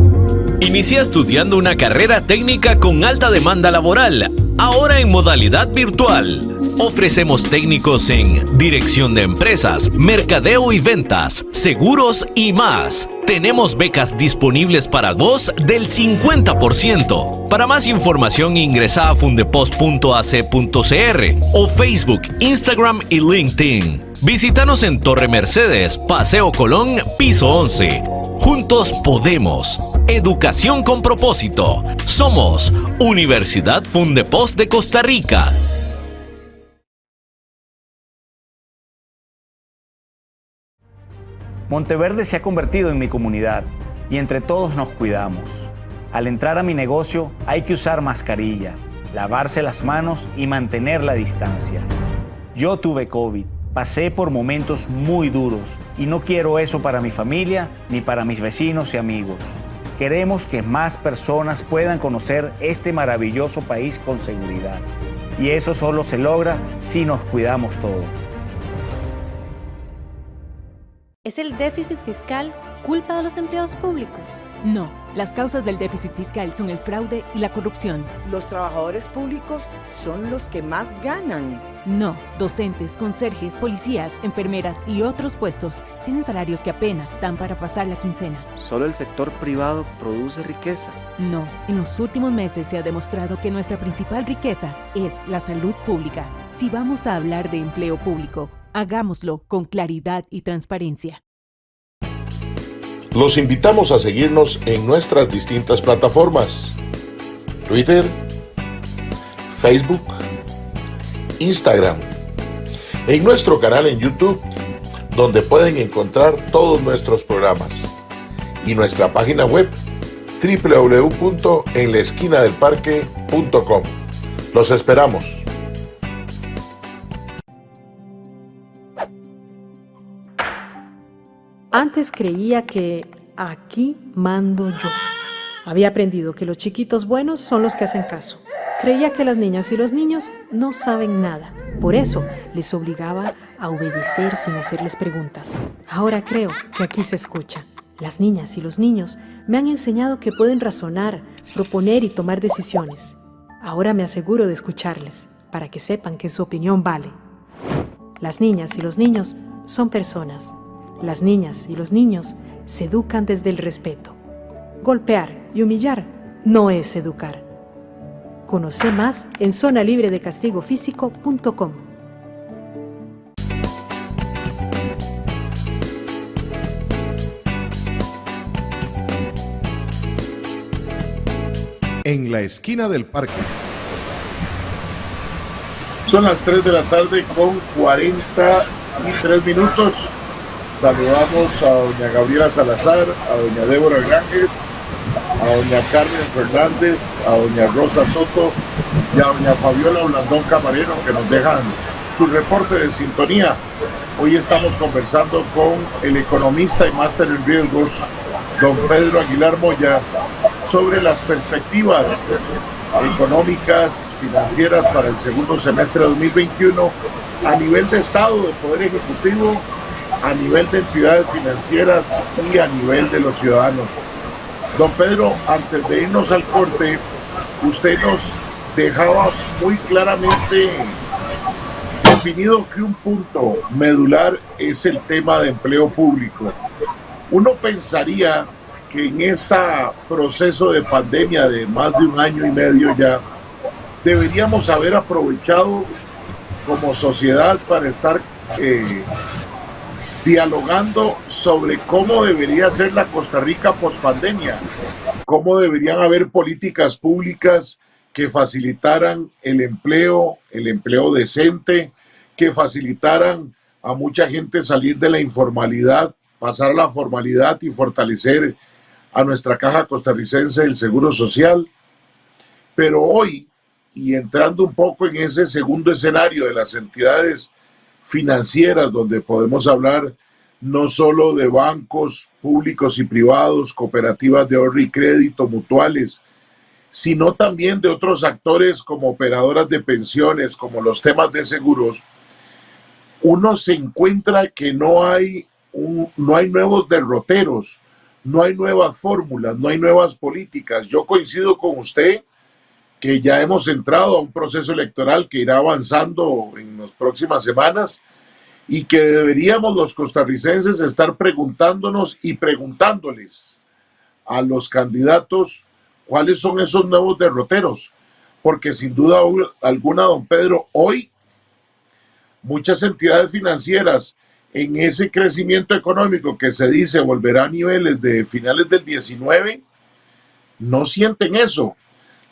I: Inicia estudiando una carrera técnica con alta demanda laboral, ahora en modalidad virtual. Ofrecemos técnicos en dirección de empresas, mercadeo y ventas, seguros y más. Tenemos becas disponibles para vos del 50%. Para más información ingresa a fundepost.ac.cr o Facebook, Instagram y LinkedIn. Visítanos en Torre Mercedes, Paseo Colón, piso 11. Juntos podemos. Educación con propósito. Somos Universidad Fundepost de Costa Rica.
L: Monteverde se ha convertido en mi comunidad y entre todos nos cuidamos. Al entrar a mi negocio hay que usar mascarilla, lavarse las manos y mantener la distancia. Yo tuve COVID, pasé por momentos muy duros y no quiero eso para mi familia ni para mis vecinos y amigos. Queremos que más personas puedan conocer este maravilloso país con seguridad. Y eso solo se logra si nos cuidamos todos.
D: Es el déficit fiscal culpa de los empleados públicos?
E: No, las causas del déficit fiscal son el fraude y la corrupción.
F: Los trabajadores públicos son los que más ganan.
E: No, docentes, conserjes, policías, enfermeras y otros puestos tienen salarios que apenas dan para pasar la quincena.
G: Solo el sector privado produce riqueza.
E: No, en los últimos meses se ha demostrado que nuestra principal riqueza es la salud pública. Si vamos a hablar de empleo público, hagámoslo con claridad y transparencia.
B: Los invitamos a seguirnos en nuestras distintas plataformas: Twitter, Facebook, Instagram, en nuestro canal en YouTube, donde pueden encontrar todos nuestros programas, y nuestra página web www.enlaesquinadelparque.com. Los esperamos.
H: Antes creía que aquí mando yo. Había aprendido que los chiquitos buenos son los que hacen caso. Creía que las niñas y los niños no saben nada. Por eso les obligaba a obedecer sin hacerles preguntas. Ahora creo que aquí se escucha. Las niñas y los niños me han enseñado que pueden razonar, proponer y tomar decisiones. Ahora me aseguro de escucharles, para que sepan que su opinión vale. Las niñas y los niños son personas. Las niñas y los niños se educan desde el respeto. Golpear y humillar no es educar. Conoce más en zonalibredecastigofísico.com.
A: En la esquina del parque.
B: Son las 3 de la tarde con 43 minutos. Saludamos a doña Gabriela Salazar, a doña Débora Granger, a doña Carmen Fernández, a doña Rosa Soto y a doña Fabiola Blandón Camarero, que nos dejan su reporte de sintonía. Hoy estamos conversando con el economista y máster en riesgos, don Pedro Aguilar Moya, sobre las perspectivas económicas, financieras para el segundo semestre de 2021 a nivel de Estado, de Poder Ejecutivo, a nivel de entidades financieras y a nivel de los ciudadanos. Don Pedro, antes de irnos al corte, usted nos dejaba muy claramente definido que un punto medular es el tema de empleo público. Uno pensaría que en este proceso de pandemia de más de 1 año y medio ya, deberíamos haber aprovechado como sociedad para estar dialogando sobre cómo debería ser la Costa Rica post-pandemia, cómo deberían haber políticas públicas que facilitaran el empleo decente, que facilitaran a mucha gente salir de la informalidad, pasar a la formalidad y fortalecer a nuestra caja costarricense del Seguro Social. Pero hoy, y entrando un poco en ese segundo escenario de las entidades financieras, donde podemos hablar no solo de bancos públicos y privados, cooperativas de ahorro y crédito, mutuales, sino también de otros actores como operadoras de pensiones, como los temas de seguros, uno se encuentra que no hay nuevos derroteros, no hay nuevas fórmulas, no hay nuevas políticas. Yo coincido con usted que ya hemos entrado a un proceso electoral que irá avanzando en las próximas semanas y que deberíamos los costarricenses estar preguntándonos y preguntándoles a los candidatos cuáles son esos nuevos derroteros, porque sin duda alguna, don Pedro, hoy muchas entidades financieras en ese crecimiento económico que se dice volverá a niveles de finales del 19, no sienten eso.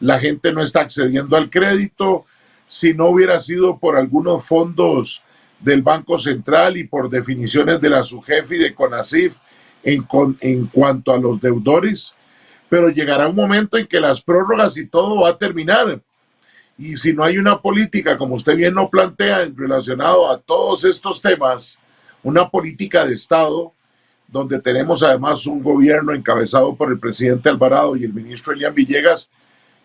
B: La gente no está accediendo al crédito. Si no hubiera sido por algunos fondos del Banco Central y por definiciones de la SUGEF y de CONACYF en cuanto a los deudores, pero llegará un momento en que las prórrogas y todo va a terminar. Y si no hay una política, como usted bien lo plantea, relacionado a todos estos temas, una política de Estado, donde tenemos además un gobierno encabezado por el presidente Alvarado y el ministro Elian Villegas,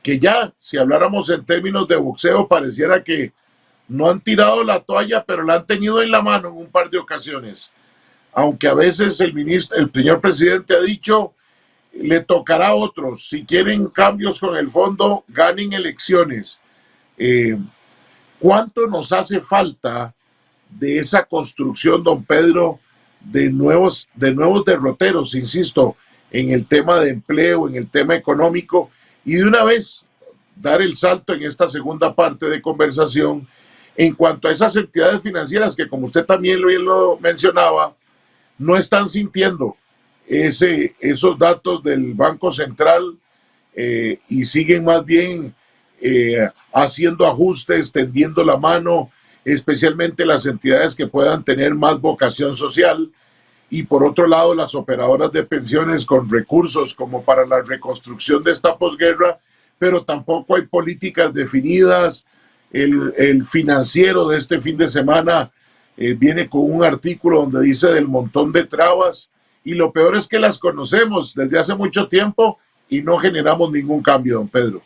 B: que ya, si habláramos en términos de boxeo, pareciera que no han tirado la toalla, pero la han tenido en la mano en un par de ocasiones. aunque a veces el señor presidente ha dicho, le tocará a otros. Si quieren cambios con el fondo, ganen elecciones. ¿Cuánto nos hace falta de esa construcción, don Pedro, de nuevos derroteros, insisto, en el tema de empleo, en el tema económico, y de una vez dar el salto en esta segunda parte de conversación en cuanto a esas entidades financieras que, como usted también lo mencionaba, no están sintiendo esos datos del Banco Central y siguen más bien haciendo ajustes, tendiendo la mano, especialmente las entidades que puedan tener más vocación social, y por otro lado las operadoras de pensiones con recursos como para la reconstrucción de esta posguerra, pero tampoco hay políticas definidas. El Financiero de este fin de semana viene con un artículo donde dice del montón de trabas, y lo peor es que las conocemos desde hace mucho tiempo y no generamos ningún cambio, don Pedro.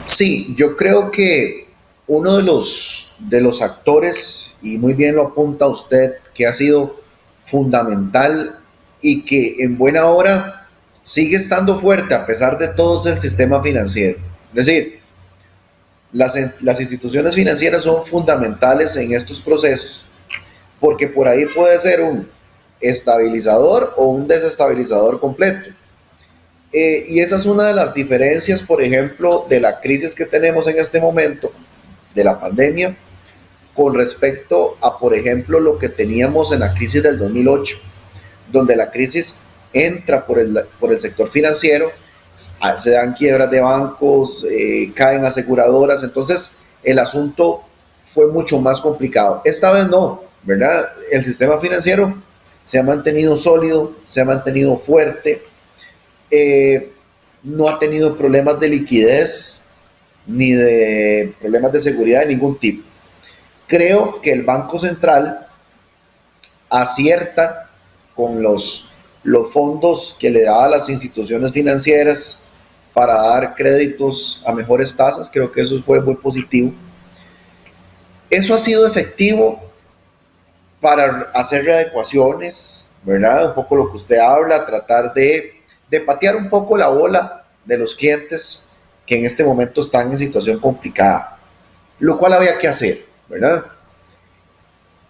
K: Sí, yo creo que uno de los actores, y muy bien lo apunta usted, que ha sido fundamental y que en buena hora sigue estando fuerte a pesar de todo, es el sistema financiero. Es decir, las instituciones financieras son fundamentales en estos procesos porque por ahí puede ser un estabilizador o un desestabilizador completo. Y esa es una de las diferencias, por ejemplo, de la crisis que tenemos en este momento, de la pandemia, con respecto a, por ejemplo, lo que teníamos en la crisis del 2008, donde la crisis entra por el sector financiero, se dan quiebras de bancos, caen aseguradoras, entonces el asunto fue mucho más complicado. Esta vez no, ¿verdad? El sistema financiero se ha mantenido sólido, se ha mantenido fuerte, no ha tenido problemas de liquidez ni de problemas de seguridad de ningún tipo. Creo que el Banco Central acierta con los fondos que le da a las instituciones financieras para dar créditos a mejores tasas. Creo que eso fue muy positivo. Eso ha sido efectivo para hacer readecuaciones, ¿verdad? Un poco lo que usted habla, tratar de patear un poco la bola de los clientes que en este momento están en situación complicada, lo cual había que hacer, ¿verdad?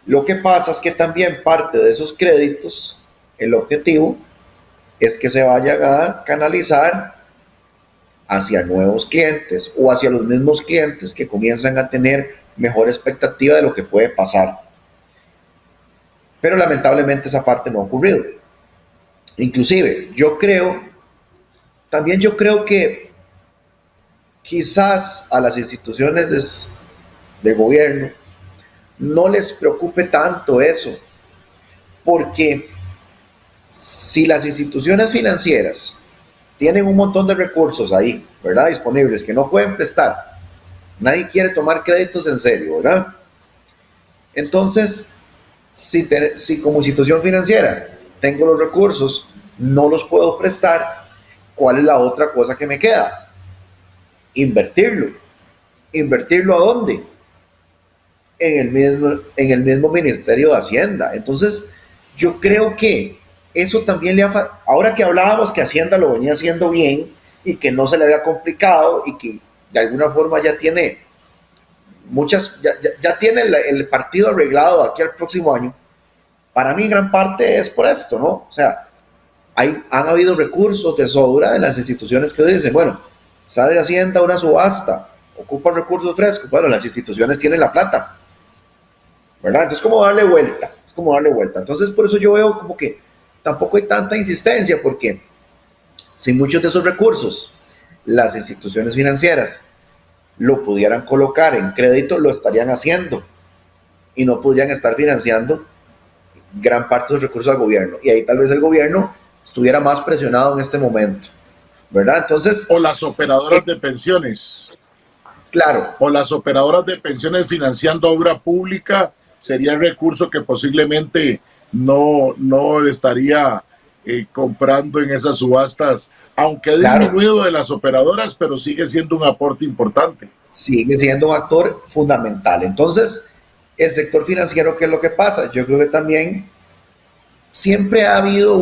K: Lo que pasa es que también parte de esos créditos, el objetivo es que se vayan a canalizar hacia nuevos clientes o hacia los mismos clientes que comienzan a tener mejor expectativa de lo que puede pasar. Pero lamentablemente esa parte no ha ocurrido. Inclusive, yo creo que quizás a las instituciones de gobierno no les preocupe tanto eso, porque si las instituciones financieras tienen un montón de recursos ahí, ¿verdad?, disponibles, que no pueden prestar, nadie quiere tomar créditos en serio, ¿verdad? Entonces, si como institución financiera tengo los recursos, no los puedo prestar, ¿cuál es la otra cosa que me queda? Invertirlo. ¿Invertirlo a dónde? En el mismo Ministerio de Hacienda. Entonces, yo creo que eso también ahora que hablábamos que Hacienda lo venía haciendo bien y que no se le había complicado y que de alguna forma ya tiene ya tiene el partido arreglado aquí al próximo año, para mí gran parte es por esto, ¿no? O sea, han habido recursos de sobra de las instituciones que dicen, bueno, sale Hacienda una subasta, ocupa recursos frescos, bueno, las instituciones tienen la plata, ¿verdad? Entonces, ¿cómo darle vuelta? Es como darle vuelta. Entonces, por eso yo veo como que tampoco hay tanta insistencia, porque si muchos de esos recursos las instituciones financieras lo pudieran colocar en crédito, lo estarían haciendo y no podrían estar financiando gran parte de los recursos al gobierno. Y ahí tal vez el gobierno estuviera más presionado en este momento, ¿verdad? Entonces,
B: o las operadoras de pensiones.
K: Claro.
B: O las operadoras de pensiones financiando obra pública sería el recurso que posiblemente no estaría comprando en esas subastas, aunque ha disminuido de las operadoras, pero sigue siendo un aporte importante.
K: Sigue siendo un actor fundamental. Entonces, el sector financiero, ¿qué es lo que pasa? Yo creo que también siempre ha habido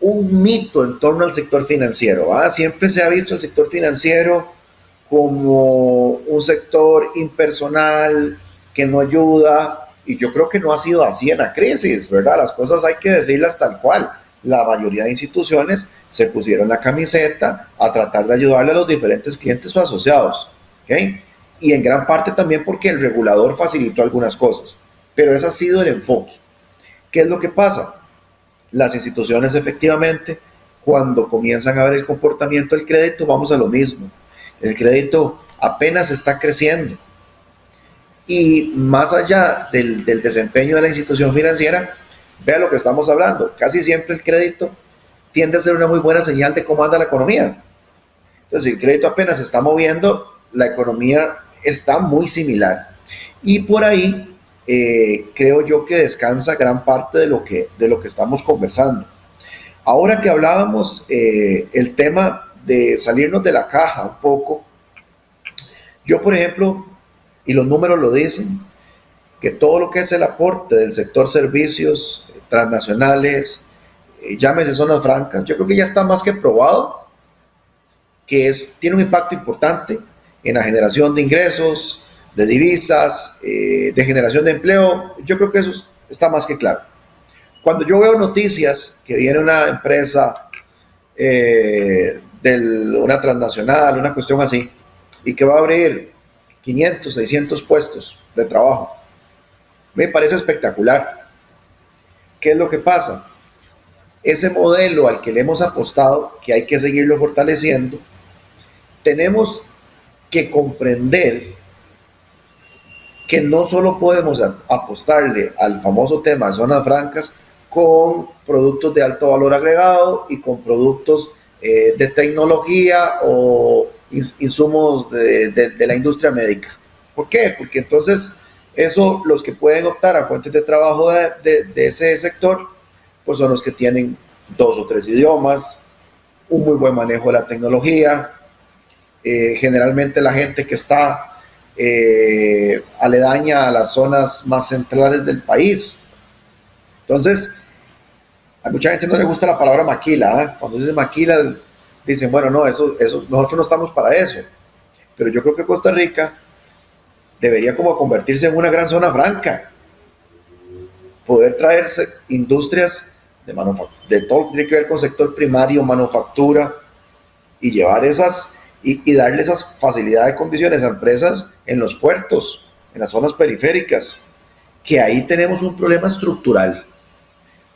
K: un mito en torno al sector financiero. Siempre se ha visto el sector financiero como un sector impersonal que no ayuda, y yo creo que no ha sido así en la crisis, ¿verdad? Las cosas hay que decirlas tal cual. La mayoría de instituciones se pusieron la camiseta a tratar de ayudarle a los diferentes clientes o asociados, ¿ok? Y en gran parte también porque el regulador facilitó algunas cosas, pero ese ha sido el enfoque. ¿Qué es lo que pasa? Las instituciones efectivamente, cuando comienzan a ver el comportamiento del crédito, vamos a lo mismo. El crédito apenas está creciendo. Y más allá del desempeño de la institución financiera, vea lo que estamos hablando. Casi siempre el crédito tiende a ser una muy buena señal de cómo anda la economía. Entonces, si el crédito apenas se está moviendo, la economía está muy similar. Y por ahí creo yo que descansa gran parte de lo que estamos conversando. Ahora que hablábamos el tema de salirnos de la caja un poco, yo por ejemplo, y los números lo dicen, que todo lo que es el aporte del sector servicios transnacionales, llámese zonas francas, yo creo que ya está más que probado que tiene un impacto importante en la generación de ingresos, de divisas, de generación de empleo. Yo creo que eso está más que claro. Cuando yo veo noticias que viene una empresa, una transnacional, una cuestión así, y que va a abrir 500, 600 puestos de trabajo, me parece espectacular. ¿Qué es lo que pasa? Ese modelo al que le hemos apostado, que hay que seguirlo fortaleciendo, tenemos que comprender que no solo podemos apostarle al famoso tema de zonas francas con productos de alto valor agregado y con productos de tecnología o insumos de la industria médica. ¿Por qué? Porque entonces eso, los que pueden optar a fuentes de trabajo de ese sector, pues son los que tienen 2 o 3 idiomas, un muy buen manejo de la tecnología, generalmente la gente que está aledaña a las zonas más centrales del país. Entonces, a mucha gente no le gusta la palabra maquila. Cuando dice maquila, dicen, bueno, no, eso, nosotros no estamos para eso. Pero yo creo que Costa Rica debería como convertirse en una gran zona franca, poder traerse industrias de todo lo que tiene que ver con sector primario, manufactura, y llevar esas y darle esas facilidades de condiciones a empresas en los puertos, en las zonas periféricas, que ahí tenemos un problema estructural,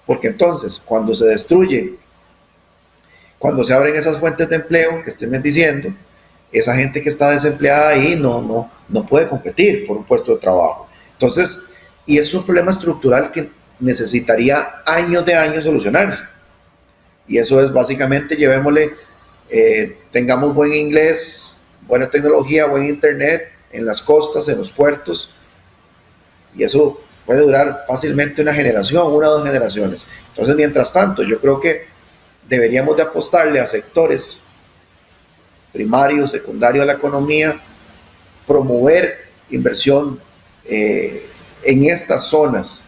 K: porque entonces cuando se destruye, cuando se abren esas fuentes de empleo que estoy diciendo, esa gente que está desempleada ahí no puede competir por un puesto de trabajo. Entonces, y es un problema estructural que necesitaría años de años solucionarse. Y eso es básicamente, llevémosle, tengamos buen inglés, buena tecnología, buen internet en las costas, en los puertos, y eso puede durar fácilmente una generación, 1 o 2 generaciones. Entonces, mientras tanto, yo creo que deberíamos de apostarle a sectores primarios, secundarios de la economía, promover inversión en estas zonas,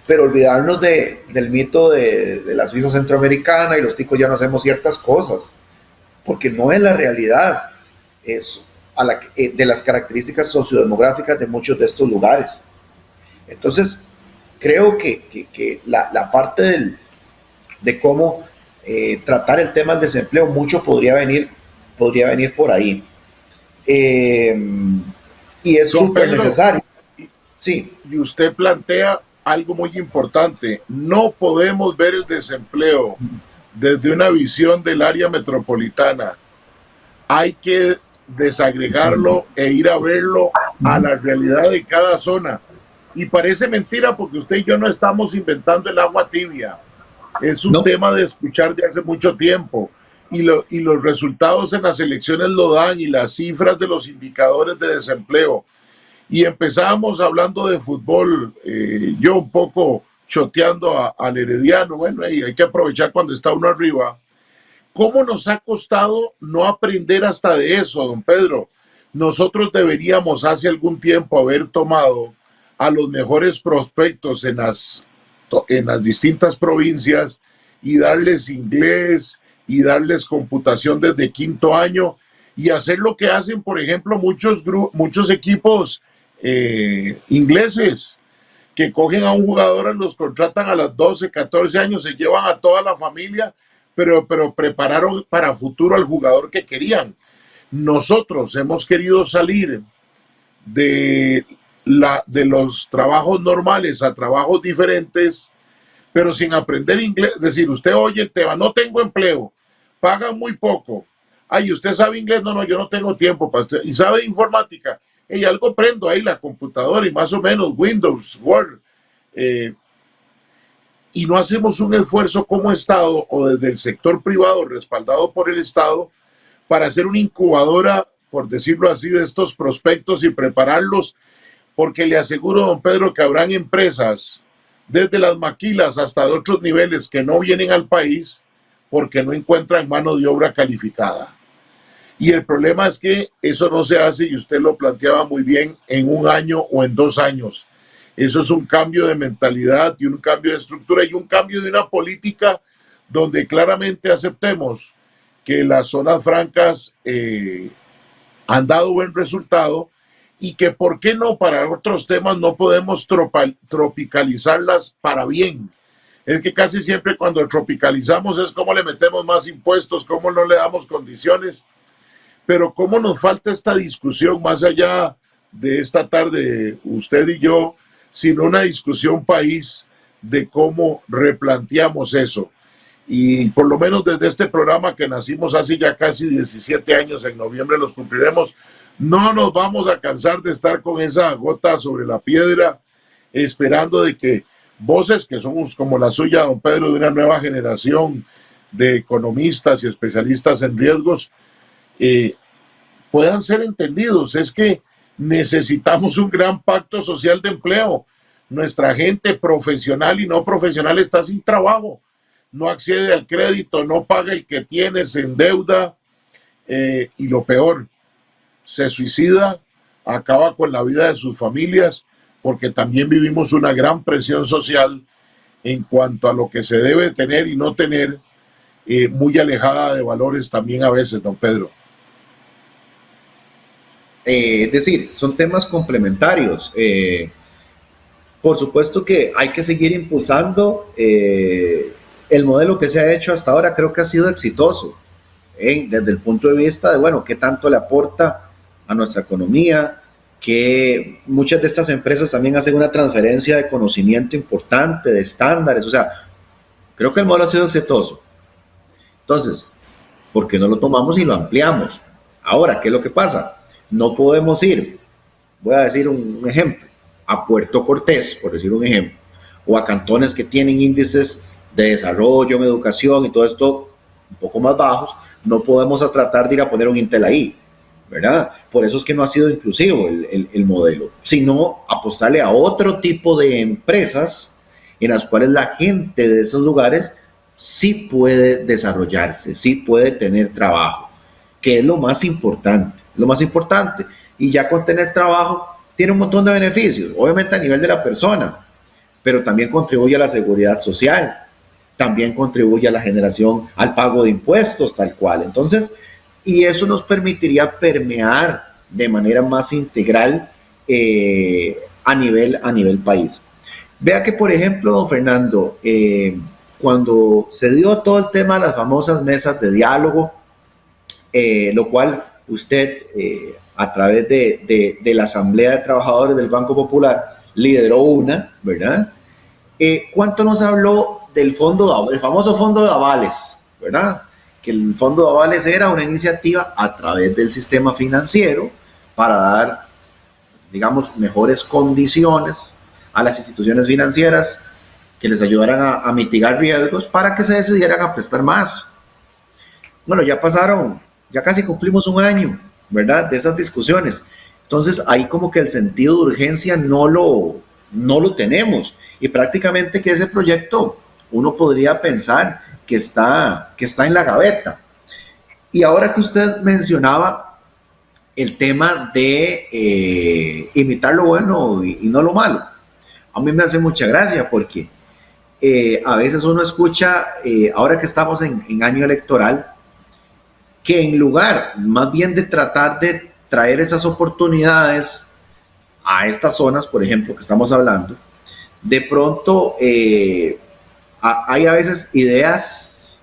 K: pero olvidarnos del mito de la Suiza centroamericana y los ticos ya no hacemos ciertas cosas, porque no es la realidad de las características sociodemográficas de muchos de estos lugares. Entonces, creo que la parte de cómo tratar el tema del desempleo, mucho podría venir por ahí. Y es súper necesario. Sí.
B: Y usted plantea algo muy importante. No podemos ver el desempleo desde una visión del área metropolitana. Hay que desagregarlo e ir a verlo a la realidad de cada zona. Y parece mentira porque usted y yo no estamos inventando el agua tibia. Es un tema de escuchar de hace mucho tiempo. Y los resultados en las elecciones lo dan, y las cifras de los indicadores de desempleo. Y empezábamos hablando de fútbol, yo un poco choteando al Herediano. Bueno, hay que aprovechar cuando está uno arriba. ¿Cómo nos ha costado no aprender hasta de eso, don Pedro? Nosotros deberíamos hace algún tiempo haber tomado a los mejores prospectos en las en las distintas provincias y darles inglés y darles computación desde quinto año y hacer lo que hacen, por ejemplo, muchos equipos ingleses, que cogen a un jugador, los contratan a los 12, 14 años, se llevan a toda la familia, pero prepararon para futuro al jugador que querían. Nosotros hemos querido salir de los trabajos normales a trabajos diferentes, pero sin aprender inglés. Es decir, usted oye el tema, no tengo empleo, pagan muy poco. Ay, ¿usted sabe inglés? No, yo no tengo tiempo para usted. ¿Y sabe informática? Y algo prendo ahí la computadora y más o menos Windows, Word. Y no hacemos un esfuerzo como Estado o desde el sector privado respaldado por el Estado para hacer una incubadora, por decirlo así, de estos prospectos y prepararlos, porque le aseguro, don Pedro, que habrán empresas desde las maquilas hasta de otros niveles que no vienen al país porque no encuentran mano de obra calificada. Y el problema es que eso no se hace, y usted lo planteaba muy bien, en un año o en 2 años. Eso es un cambio de mentalidad y un cambio de estructura y un cambio de una política donde claramente aceptemos que las zonas francas han dado buen resultado y que, ¿por qué no? Para otros temas no podemos tropicalizarlas para bien. Es que casi siempre cuando tropicalizamos es cómo le metemos más impuestos, cómo no le damos condiciones. Pero cómo nos falta esta discusión más allá de esta tarde, usted y yo, sino una discusión país de cómo replanteamos eso. Y por lo menos desde este programa que nacimos hace ya casi 17 años, en noviembre los cumpliremos, no nos vamos a cansar de estar con esa gota sobre la piedra, esperando de que voces que somos como la suya, don Pedro, de una nueva generación de economistas y especialistas en riesgos, puedan ser entendidos. Es que necesitamos un gran pacto social de empleo. Nuestra gente profesional y no profesional está sin trabajo, no accede al crédito, no paga el que tiene, se endeuda y lo peor, se suicida, acaba con la vida de sus familias, porque también vivimos una gran presión social en cuanto a lo que se debe tener y no tener, muy alejada de valores también a veces, don Pedro.
K: Es decir, son temas complementarios. Por supuesto que hay que seguir impulsando el modelo que se ha hecho hasta ahora. Creo que ha sido exitoso desde el punto de vista de, bueno, qué tanto le aporta a nuestra economía, que muchas de estas empresas también hacen una transferencia de conocimiento importante, de estándares. O sea, creo que el modelo ha sido exitoso. Entonces, ¿por qué no lo tomamos y lo ampliamos? Ahora, ¿qué es lo que pasa? No podemos ir, voy a decir un ejemplo, a Puerto Cortés, por decir un ejemplo, o a cantones que tienen índices de desarrollo en educación y todo esto un poco más bajos. No podemos tratar de ir a poner un Intel ahí, ¿verdad? Por eso es que no ha sido inclusivo el modelo, sino apostarle a otro tipo de empresas en las cuales la gente de esos lugares sí puede desarrollarse, sí puede tener trabajo, que es lo más importante, y ya con tener trabajo tiene un montón de beneficios, obviamente a nivel de la persona, pero también contribuye a la seguridad social, también contribuye a la generación, al pago de impuestos tal cual. Entonces, y eso nos permitiría permear de manera más integral a nivel país. Vea que, por ejemplo, don Fernando, cuando se dio todo el tema de las famosas mesas de diálogo, lo cual usted, a través de la Asamblea de Trabajadores del Banco Popular, lideró una, ¿verdad? ¿Cuánto nos habló del fondo, el famoso fondo de avales, ¿verdad? Que el fondo de avales era una iniciativa a través del sistema financiero para dar, digamos, mejores condiciones a las instituciones financieras que les ayudaran a mitigar riesgos para que se decidieran a prestar más. Bueno, ya pasaron, ya casi cumplimos un año, ¿verdad?, de esas discusiones. Entonces, ahí como que el sentido de urgencia no lo tenemos, y prácticamente que ese proyecto uno podría pensar que está en la gaveta. Y ahora que usted mencionaba el tema de imitar lo bueno y no lo malo, a mí me hace mucha gracia porque a veces uno escucha, ahora que estamos en año electoral, que en lugar más bien de tratar de traer esas oportunidades a estas zonas, por ejemplo, que estamos hablando, de pronto hay a veces ideas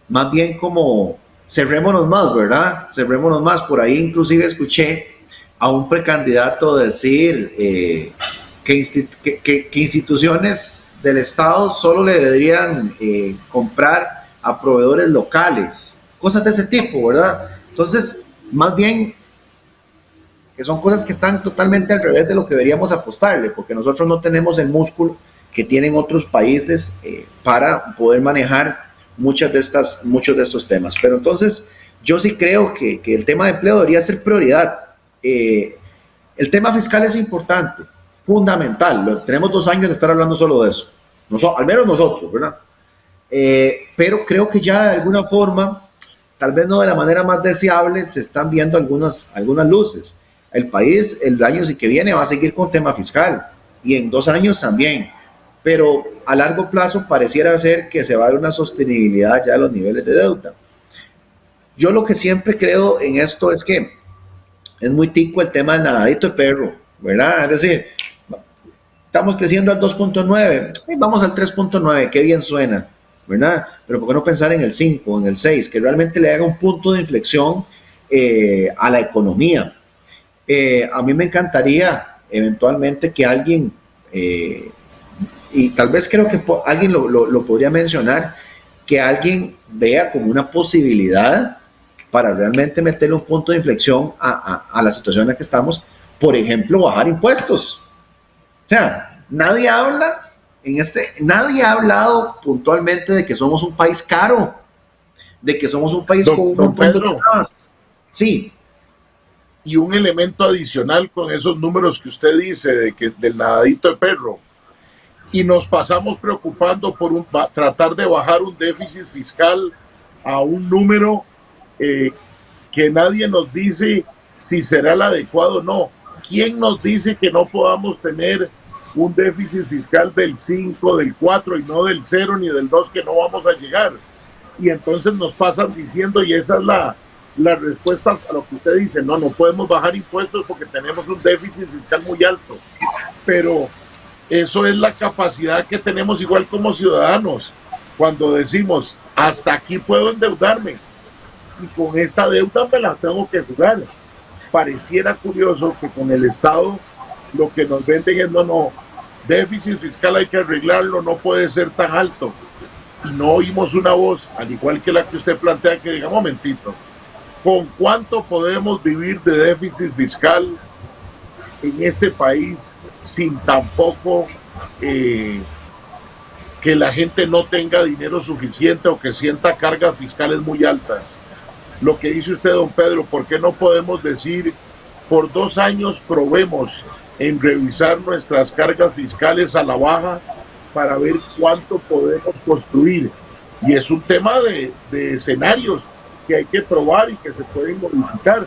K: más bien como cerrémonos más, ¿verdad? Cerrémonos más. Por ahí inclusive escuché a un precandidato decir que instituciones del Estado solo le deberían comprar a proveedores locales, cosas de ese tipo, ¿verdad? Entonces, más bien, que son cosas que están totalmente al revés de lo que deberíamos apostarle, porque nosotros no tenemos el músculo que tienen otros países para poder manejar muchos de estos temas. Pero entonces, yo sí creo que el tema de empleo debería ser prioridad. El tema fiscal es importante, fundamental. Tenemos 2 años de estar hablando solo de eso, al menos nosotros, ¿verdad? Pero creo que ya de alguna forma, tal vez no de la manera más deseable, se están viendo algunas luces. El país el año que viene va a seguir con tema fiscal y en 2 años también, pero a largo plazo pareciera ser que se va a dar una sostenibilidad ya de los niveles de deuda. Yo lo que siempre creo en esto es que es muy tico el tema del nadadito de perro, ¿verdad? Es decir, estamos creciendo al 2.9, vamos al 3.9, qué bien suena, ¿verdad? Pero ¿por qué no pensar en el 5, en el 6, que realmente le haga un punto de inflexión a la economía? A mí me encantaría eventualmente que alguien, y tal vez creo que alguien lo podría mencionar, que alguien vea como una posibilidad para realmente meterle un punto de inflexión a la situación en la que estamos, por ejemplo, bajar impuestos. O sea, nadie ha hablado puntualmente de que somos un país caro, de que somos un país con un montón de trabas. Sí.
B: Y un elemento adicional con esos números que usted dice del nadadito de perro. Y nos pasamos preocupando por tratar de bajar un déficit fiscal a un número que nadie nos dice si será el adecuado o no. ¿Quién nos dice que no podamos tener un déficit fiscal del 5, del 4 y no del 0 ni del 2 que no vamos a llegar? Y entonces nos pasan diciendo, y esa es la respuesta a lo que usted dice, no podemos bajar impuestos porque tenemos un déficit fiscal muy alto. Pero eso es la capacidad que tenemos igual como ciudadanos, cuando decimos, hasta aquí puedo endeudarme y con esta deuda me la tengo que jugar. Pareciera curioso que con el Estado lo que nos venden es, déficit fiscal hay que arreglarlo, no puede ser tan alto. Y no oímos una voz, al igual que la que usted plantea, que diga, momentito, ¿con cuánto podemos vivir de déficit fiscal en este país sin tampoco que la gente no tenga dinero suficiente o que sienta cargas fiscales muy altas? Lo que dice usted, don Pedro, ¿por qué no podemos decir, por 2 años probemos en revisar nuestras cargas fiscales a la baja para ver cuánto podemos construir? Y es un tema de escenarios que hay que probar y que se pueden modificar.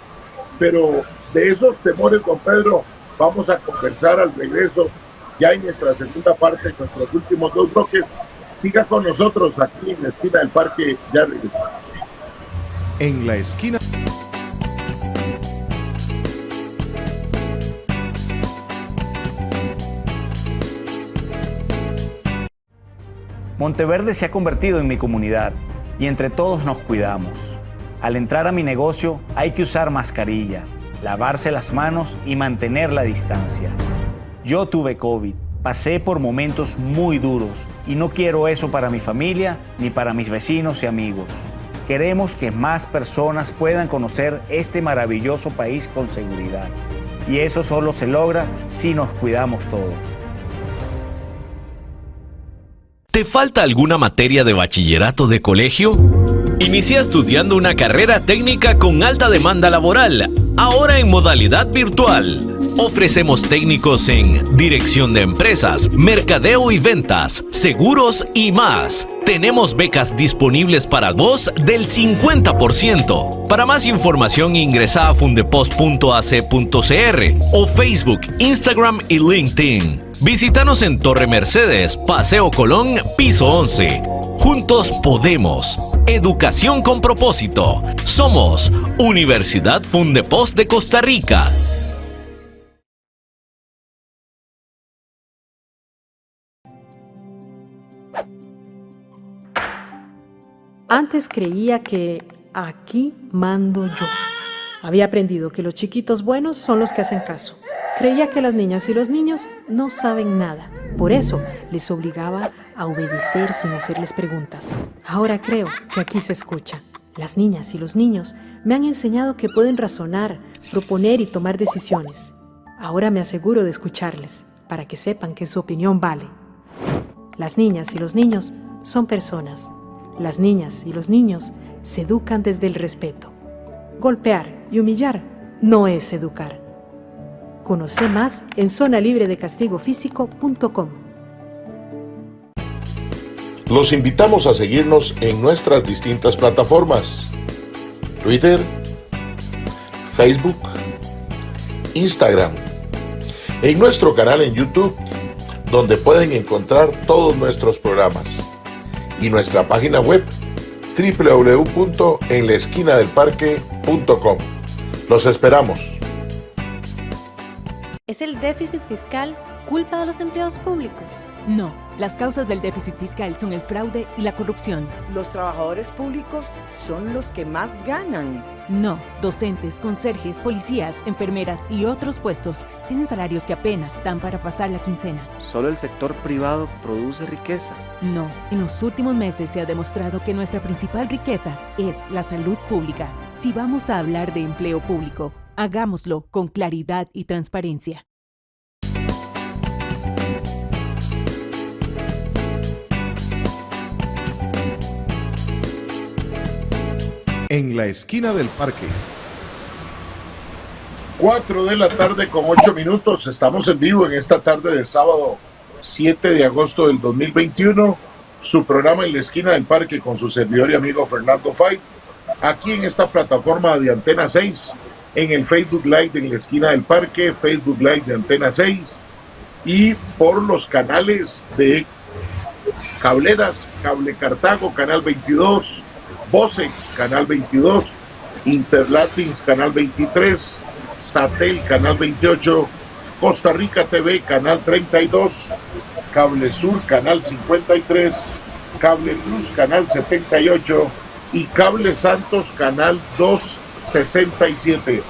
B: Pero de esos temores, don Pedro, vamos a conversar al regreso, ya en nuestra segunda parte, en nuestros últimos 2 bloques. Siga con nosotros aquí en la esquina del parque, ya regresamos.
A: En la esquina.
L: Monteverde se ha convertido en mi comunidad y entre todos nos cuidamos. Al entrar a mi negocio hay que usar mascarilla, lavarse las manos y mantener la distancia. Yo tuve COVID, pasé por momentos muy duros y no quiero eso para mi familia ni para mis vecinos y amigos. Queremos que más personas puedan conocer este maravilloso país con seguridad. Y eso solo se logra si nos cuidamos todos.
I: ¿Te falta alguna materia de bachillerato de colegio? Inicia estudiando una carrera técnica con alta demanda laboral, ahora en modalidad virtual. Ofrecemos técnicos en dirección de empresas, mercadeo y ventas, seguros y más. Tenemos becas disponibles para vos del 50%. Para más información ingresa a fundepost.ac.cr o Facebook, Instagram y LinkedIn. Visítanos en Torre Mercedes, Paseo Colón, piso 11. Juntos podemos. Educación con propósito. Somos Universidad Fundepost de Costa Rica.
H: Antes creía que aquí mando yo. Había aprendido que los chiquitos buenos son los que hacen caso. Creía que las niñas y los niños no saben nada. Por eso les obligaba a obedecer sin hacerles preguntas. Ahora creo que aquí se escucha. Las niñas y los niños me han enseñado que pueden razonar, proponer y tomar decisiones. Ahora me aseguro de escucharles, para que sepan que su opinión vale. Las niñas y los niños son personas. Las niñas y los niños se educan desde el respeto. Golpear y humillar no es educar. Conoce más en zonalibredecastigofísico.com.
B: Los invitamos a seguirnos en nuestras distintas plataformas: Twitter, Facebook, Instagram, en nuestro canal en YouTube, donde pueden encontrar todos nuestros programas, y nuestra página web www.enlaesquinadelparque.com. Los esperamos.
D: ¿Es el déficit fiscal culpa de los empleados públicos?
E: No, las causas del déficit fiscal son el fraude y la corrupción.
F: Los trabajadores públicos son los que más ganan.
E: No, docentes, conserjes, policías, enfermeras y otros puestos tienen salarios que apenas dan para pasar la quincena.
G: Solo el sector privado produce riqueza.
E: No, en los últimos meses se ha demostrado que nuestra principal riqueza es la salud pública. Si vamos a hablar de empleo público, hagámoslo con claridad y transparencia.
A: En la esquina del parque.
B: 4 de la tarde con 8 minutos. Estamos en vivo en esta tarde de sábado 7 de agosto del 2021. Su programa En la esquina del parque con su servidor y amigo Fernando Fay. Aquí en esta plataforma de Antena 6, en el Facebook Live de En la esquina del parque, Facebook Live de Antena 6 y por los canales de Cableras, Cable Cartago, Canal 22, Vocex, Canal 22, Interlatins, Canal 23, Satel, Canal 28, Costa Rica TV, Canal 32, Cable Sur, Canal 53, Cable Plus, Canal 78 y Cable Santos, Canal 267.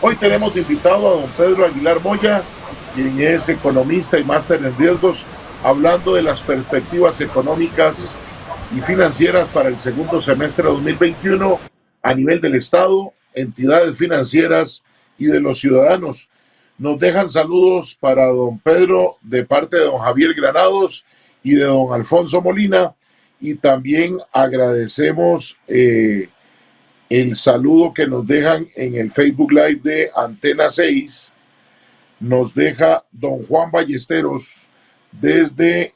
B: Hoy tenemos de invitado a don Pedro Aguilar Moya, quien es economista y máster en riesgos, hablando de las perspectivas económicas y financieras para el segundo semestre de 2021 a nivel del Estado, entidades financieras y de los ciudadanos. Nos dejan saludos para don Pedro de parte de don Javier Granados y de don Alfonso Molina, y también agradecemos el saludo que nos dejan en el Facebook Live de Antena 6. Nos deja don Juan Ballesteros desde,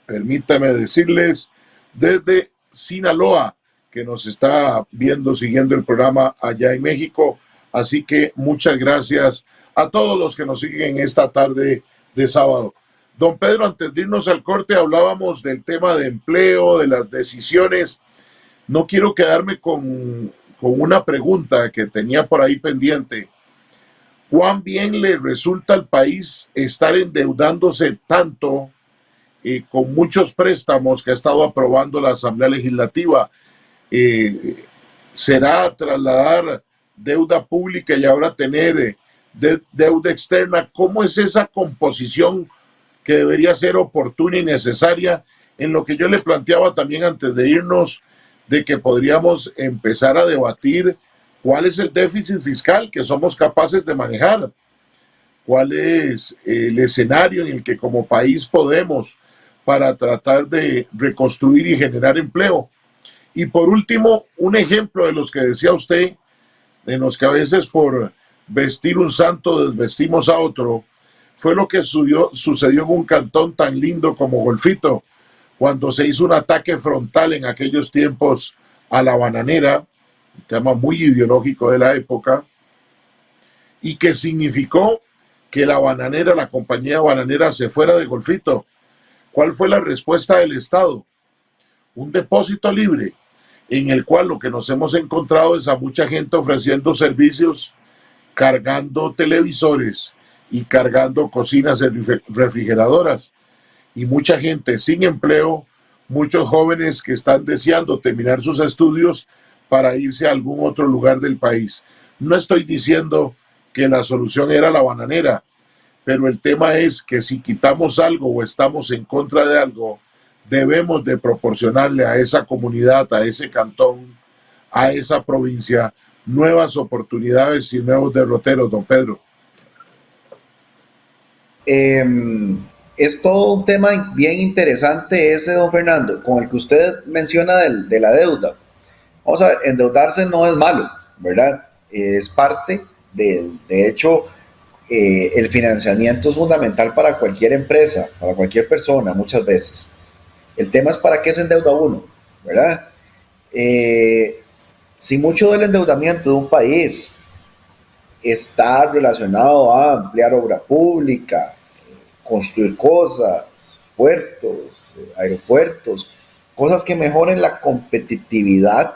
B: permítame decirles, desde Sinaloa, que nos está viendo, siguiendo el programa allá en México. Así que muchas gracias a todos los que nos siguen esta tarde de sábado. Don Pedro, antes de irnos al corte, hablábamos del tema de empleo, de las decisiones. No quiero quedarme con una pregunta que tenía por ahí pendiente. ¿Cuán bien le resulta al país estar endeudándose tanto con muchos préstamos que ha estado aprobando la Asamblea Legislativa? ¿Será trasladar deuda pública y ahora tener deuda externa? ¿Cómo es esa composición que debería ser oportuna y necesaria? En lo que yo le planteaba también antes de irnos, de que podríamos empezar a debatir cuál es el déficit fiscal que somos capaces de manejar, cuál es el escenario en el que como país podemos para tratar de reconstruir y generar empleo. Y por último, un ejemplo de los que decía usted, en los que a veces por vestir un santo desvestimos a otro, fue lo que sucedió en un cantón tan lindo como Golfito, cuando se hizo un ataque frontal en aquellos tiempos a la bananera, un tema muy ideológico de la época, y que significó que la bananera, la compañía bananera se fuera de Golfito. ¿Cuál fue la respuesta del Estado? Un depósito libre, en el cual lo que nos hemos encontrado es a mucha gente ofreciendo servicios, cargando televisores y cargando cocinas refrigeradoras, y mucha gente sin empleo, muchos jóvenes que están deseando terminar sus estudios para irse a algún otro lugar del país. No estoy diciendo que la solución era la bananera, pero el tema es que si quitamos algo o estamos en contra de algo, debemos de proporcionarle a esa comunidad, a ese cantón, a esa provincia, nuevas oportunidades y nuevos derroteros, don Pedro.
K: Es todo un tema bien interesante ese, don Fernando, con el que usted menciona de la deuda. Vamos a ver, endeudarse no es malo, ¿verdad? Es parte de hecho, el financiamiento es fundamental para cualquier empresa, para cualquier persona, muchas veces. El tema es para qué se endeuda uno, ¿verdad? Si mucho del endeudamiento de un país está relacionado a ampliar obra pública, construir cosas, puertos, aeropuertos, cosas que mejoren la competitividad,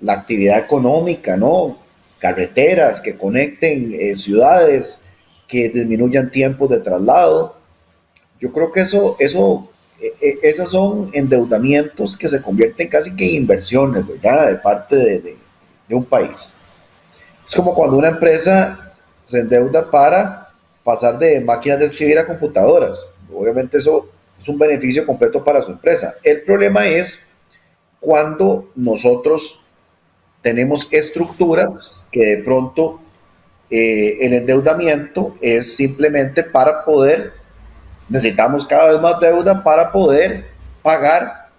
K: la actividad económica, ¿no? Carreteras que conecten ciudades, que disminuyan tiempos de traslado. Yo creo que esos son endeudamientos que se convierten casi que en inversiones, ¿verdad? De parte de un país. Es como cuando una empresa se endeuda para pasar de máquinas de escribir a computadoras. Obviamente eso es un beneficio completo para su empresa. El problema es cuando nosotros tenemos estructuras que de pronto el endeudamiento es simplemente para poder, necesitamos cada vez más deuda para poder pagar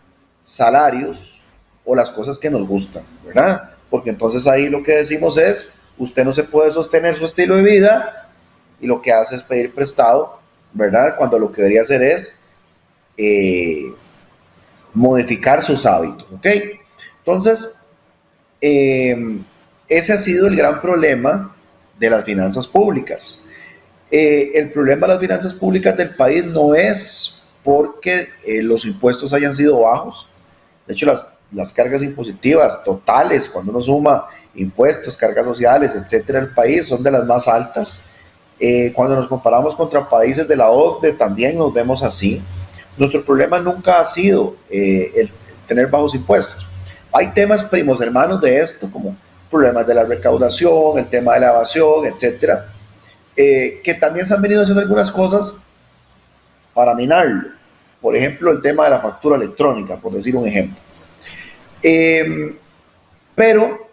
K: salarios o las cosas que nos gustan, ¿verdad? Porque entonces ahí lo que decimos es, usted no se puede sostener su estilo de vida y lo que hace es pedir prestado, ¿verdad? Cuando lo que debería hacer es modificar sus hábitos, ¿ok? Entonces, ese ha sido el gran problema de las finanzas públicas. El problema de las finanzas públicas del país no es porque los impuestos hayan sido bajos. De hecho, las cargas impositivas totales, cuando uno suma impuestos, cargas sociales, etcétera, el país son de las más altas. Cuando nos comparamos contra países de la OCDE también nos vemos así. Nuestro problema nunca ha sido el tener bajos impuestos. Hay temas primos hermanos de esto, como problemas de la recaudación, el tema de la evasión, etcétera, que también se han venido haciendo algunas cosas para minarlo. Por ejemplo, el tema de la factura electrónica, por decir un ejemplo. Pero,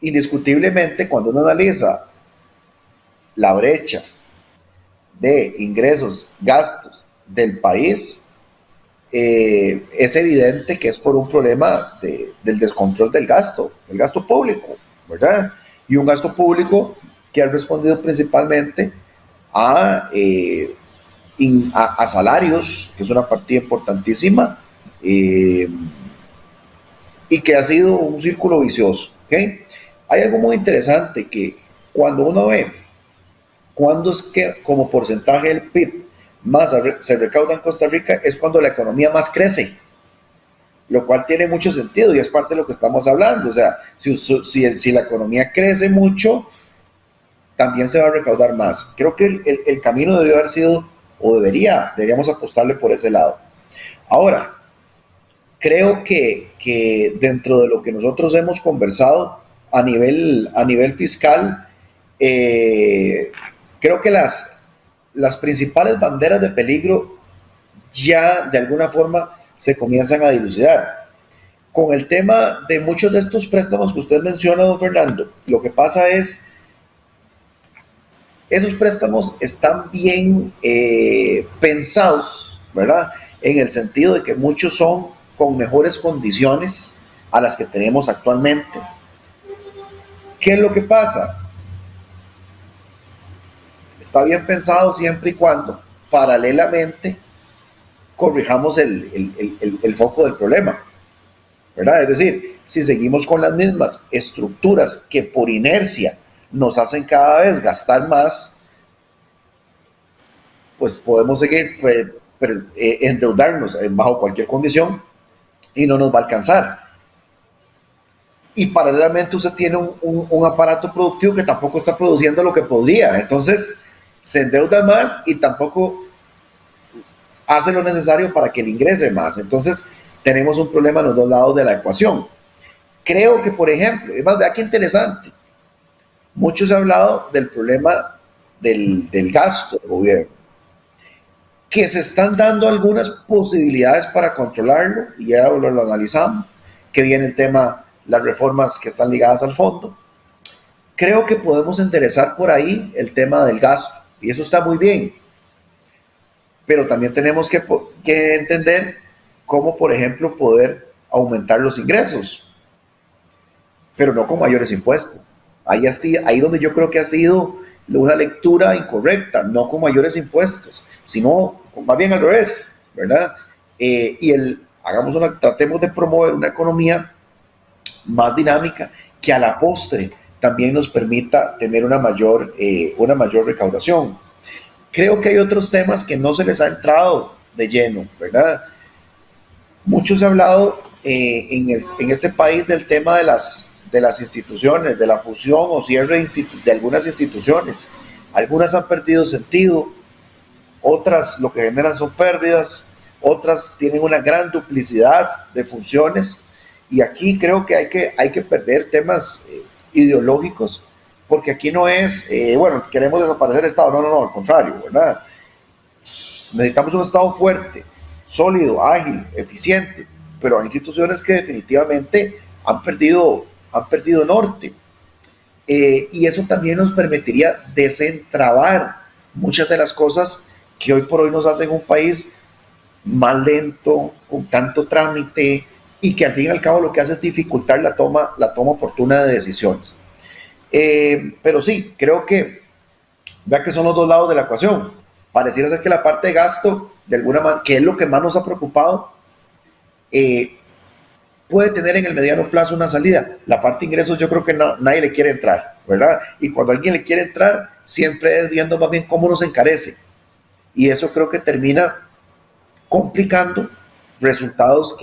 K: indiscutiblemente, cuando uno analiza la brecha de ingresos, gastos del país, es evidente que es por un problema del descontrol del gasto público, ¿verdad? Y un gasto público que ha respondido principalmente a salarios, que es una partida importantísima, y que ha sido un círculo vicioso, ¿ok? Hay algo muy interesante que cuando uno ve cuándo es que como porcentaje del PIB más se recauda en Costa Rica, es cuando la economía más crece, lo cual tiene mucho sentido y es parte de lo que estamos hablando. O sea, si la economía crece mucho, también se va a recaudar más. Creo que el camino debió haber sido, o deberíamos apostarle por ese lado. Ahora, creo que dentro de lo que nosotros hemos conversado a nivel fiscal, creo que las principales banderas de peligro ya de alguna forma se comienzan a dilucidar. Con el tema de muchos de estos préstamos que usted menciona, don Fernando, lo que pasa es, esos préstamos están bien pensados, ¿verdad? En el sentido de que muchos son con mejores condiciones a las que tenemos actualmente. ¿Qué es lo que pasa? Está bien pensado siempre y cuando paralelamente corrijamos el foco del problema, ¿verdad? Es decir, si seguimos con las mismas estructuras que por inercia nos hacen cada vez gastar más, pues podemos seguir endeudarnos bajo cualquier condición y no nos va a alcanzar. Y paralelamente usted tiene un aparato productivo que tampoco está produciendo lo que podría. Entonces se endeuda más y tampoco hace lo necesario para que le ingrese más. Entonces tenemos un problema en los dos lados de la ecuación. Creo que, por ejemplo, es más, vea qué interesante. Muchos han hablado del problema del gasto del gobierno, que se están dando algunas posibilidades para controlarlo, y ya lo analizamos, que viene el tema, las reformas que están ligadas al fondo. Creo que podemos enderezar por ahí el tema del gasto, y eso está muy bien, pero también tenemos que entender cómo, por ejemplo, poder aumentar los ingresos, pero no con mayores impuestos. Ahí donde yo creo que ha sido una lectura incorrecta, no con mayores impuestos, sino más bien al revés, ¿verdad? Tratemos de promover una economía más dinámica que a la postre también nos permita tener una mayor recaudación. Creo que hay otros temas que no se les ha entrado de lleno, ¿verdad? Mucho se ha hablado en este país del tema de las instituciones, de la fusión o cierre de algunas instituciones. Algunas han perdido sentido, otras lo que generan son pérdidas, otras tienen una gran duplicidad de funciones, y aquí creo que hay que perder temas ideológicos, porque aquí no es, queremos desaparecer el Estado, no, al contrario, ¿verdad? Necesitamos un Estado fuerte, sólido, ágil, eficiente, pero hay instituciones que definitivamente han perdido norte, y eso también nos permitiría desentrabar muchas de las cosas que hoy por hoy nos hacen un país más lento, con tanto trámite, y que al fin y al cabo lo que hace es dificultar la toma oportuna de decisiones. Pero sí, creo que, vea que son los dos lados de la ecuación. Pareciera ser que la parte de gasto, de alguna manera, que es lo que más nos ha preocupado, puede tener en el mediano plazo una salida. La parte de ingresos yo creo que nadie le quiere entrar, ¿verdad? Y cuando alguien le quiere entrar, siempre es viendo más bien cómo nos encarece. Y eso creo que termina complicando resultados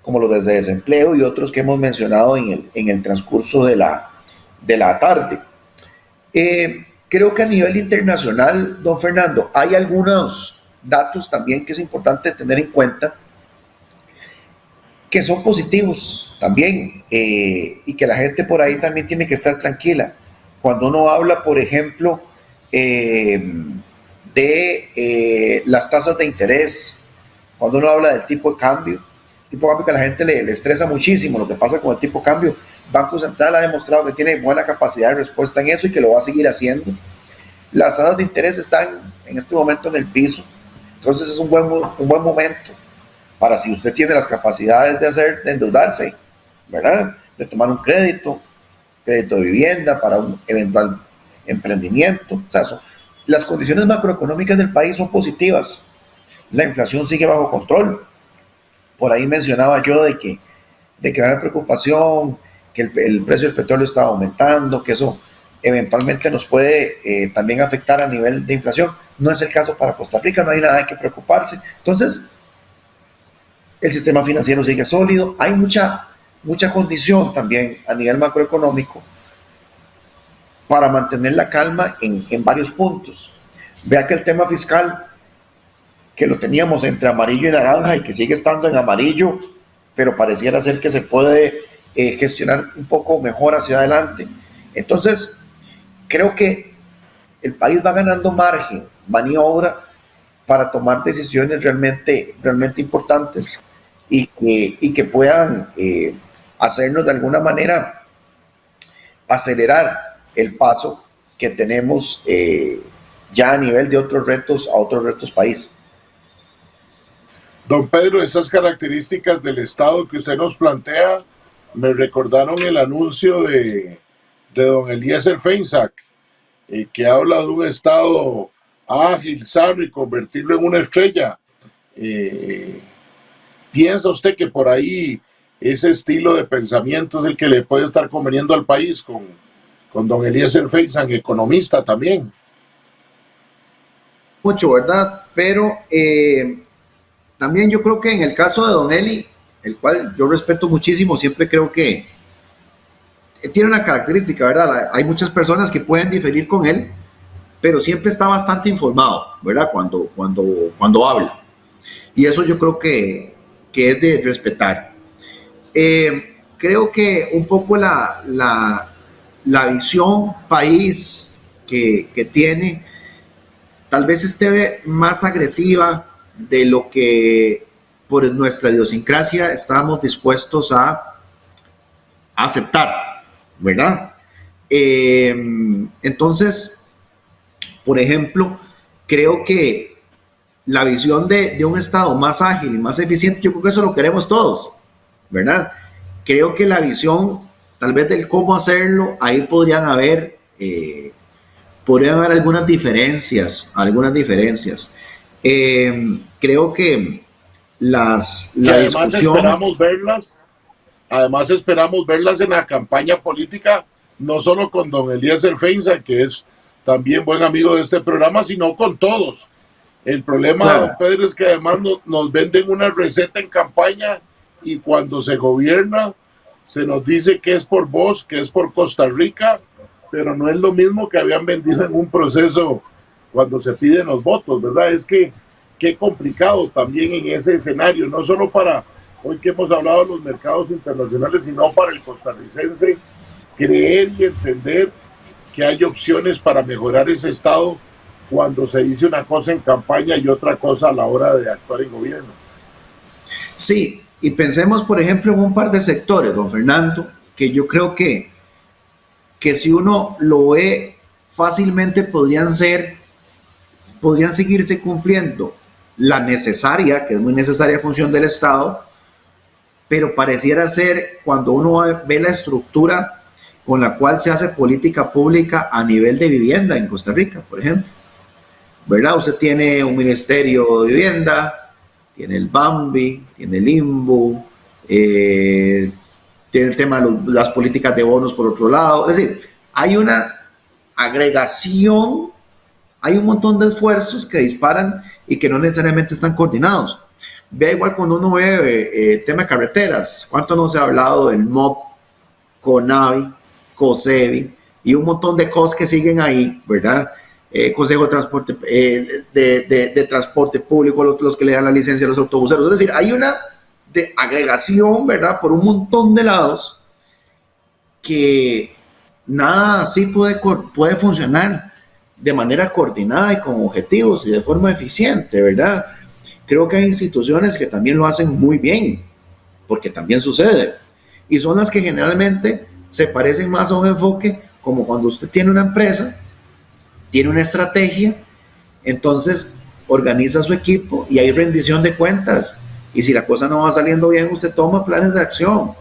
K: como los de desempleo y otros que hemos mencionado en el transcurso de la tarde. Creo que a nivel internacional, don Fernando, hay algunos datos también que es importante tener en cuenta, que son positivos también, y que la gente por ahí también tiene que estar tranquila. Cuando uno habla, por ejemplo, de las tasas de interés, cuando uno habla del tipo de cambio que a la gente le estresa muchísimo lo que pasa con el tipo de cambio. Banco Central ha demostrado que tiene buena capacidad de respuesta en eso y que lo va a seguir haciendo. Las tasas de interés están en este momento en el piso, entonces es un buen momento para, si usted tiene las capacidades de endeudarse, ¿verdad? De tomar un crédito de vivienda para un eventual emprendimiento. O sea, las condiciones macroeconómicas del país son positivas. La inflación sigue bajo control. Por ahí mencionaba yo de que va a haber preocupación, que el precio del petróleo está aumentando, que eso eventualmente nos puede también afectar a nivel de inflación. No es el caso para Costa Rica, no hay nada que preocuparse. Entonces, el sistema financiero sigue sólido. Hay mucha condición también a nivel macroeconómico para mantener la calma en varios puntos. Vea que el tema fiscal, que lo teníamos entre amarillo y naranja y que sigue estando en amarillo, pero pareciera ser que se puede gestionar un poco mejor hacia adelante. Entonces, creo que el país va ganando margen, maniobra, para tomar decisiones realmente importantes y que puedan hacernos de alguna manera acelerar el paso que tenemos ya a nivel de otros retos país.
B: Don Pedro, esas características del Estado que usted nos plantea me recordaron el anuncio de don Eliezer Feinsack, que habla de un Estado ágil, sano y convertirlo en una estrella. ¿Piensa usted que por ahí ese estilo de pensamiento es el que le puede estar conveniendo al país con don Eliezer Feinsan, economista también.
K: Mucho, ¿verdad? Pero también yo creo que en el caso de don Eli, el cual yo respeto muchísimo, siempre creo que tiene una característica, ¿verdad? Hay muchas personas que pueden diferir con él, pero siempre está bastante informado, ¿verdad? Cuando habla. Y eso yo creo que es de respetar. Creo que un poco la visión país que tiene, tal vez esté más agresiva de lo que por nuestra idiosincrasia estábamos dispuestos a aceptar, ¿verdad? Entonces, por ejemplo, creo que la visión de un Estado más ágil y más eficiente, yo creo que eso lo queremos todos, ¿verdad? Creo que la visión, tal vez del cómo hacerlo, ahí podrían haber algunas diferencias. Creo que la discusión...
B: Además esperamos verlas en la campaña política, no solo con don Eliezer Feinsan, que es también buen amigo de este programa, sino con todos. El problema, claro, don Pedro, es que además nos venden una receta en campaña y cuando se gobierna se nos dice que es por vos, que es por Costa Rica, pero no es lo mismo que habían vendido en un proceso cuando se piden los votos, ¿verdad? Es que qué complicado también en ese escenario, no solo para hoy que hemos hablado de los mercados internacionales, sino para el costarricense, creer y entender que hay opciones para mejorar ese estado cuando se dice una cosa en campaña y otra cosa a la hora de actuar en gobierno.
K: Sí, y pensemos, por ejemplo, en un par de sectores, don Fernando, que yo creo que si uno lo ve fácilmente podrían seguirse cumpliendo la necesaria, que es muy necesaria función del Estado, pero pareciera ser, cuando uno ve la estructura con la cual se hace política pública a nivel de vivienda en Costa Rica, por ejemplo, ¿verdad? Usted tiene un Ministerio de Vivienda, tiene el BAMBI, tiene el INBU, tiene el tema de las políticas de bonos por otro lado. Es decir, hay una agregación, hay un montón de esfuerzos que disparan y que no necesariamente están coordinados. Vea igual cuando uno ve tema de carreteras, cuánto no se ha hablado del MOP, CONAVI, COSEBI y un montón de cosas que siguen ahí, ¿verdad? Consejo de Transporte, de Transporte Público, los que le dan la licencia a los autobuseros. Es decir, hay una de agregación, ¿verdad? Por un montón de lados que nada así puede funcionar de manera coordinada y con objetivos y de forma eficiente, ¿verdad? Creo que hay instituciones que también lo hacen muy bien, porque también sucede, y son las que generalmente se parecen más a un enfoque como cuando usted tiene una empresa, tiene una estrategia, entonces organiza su equipo y hay rendición de cuentas, y si la cosa no va saliendo bien, usted toma planes de acción.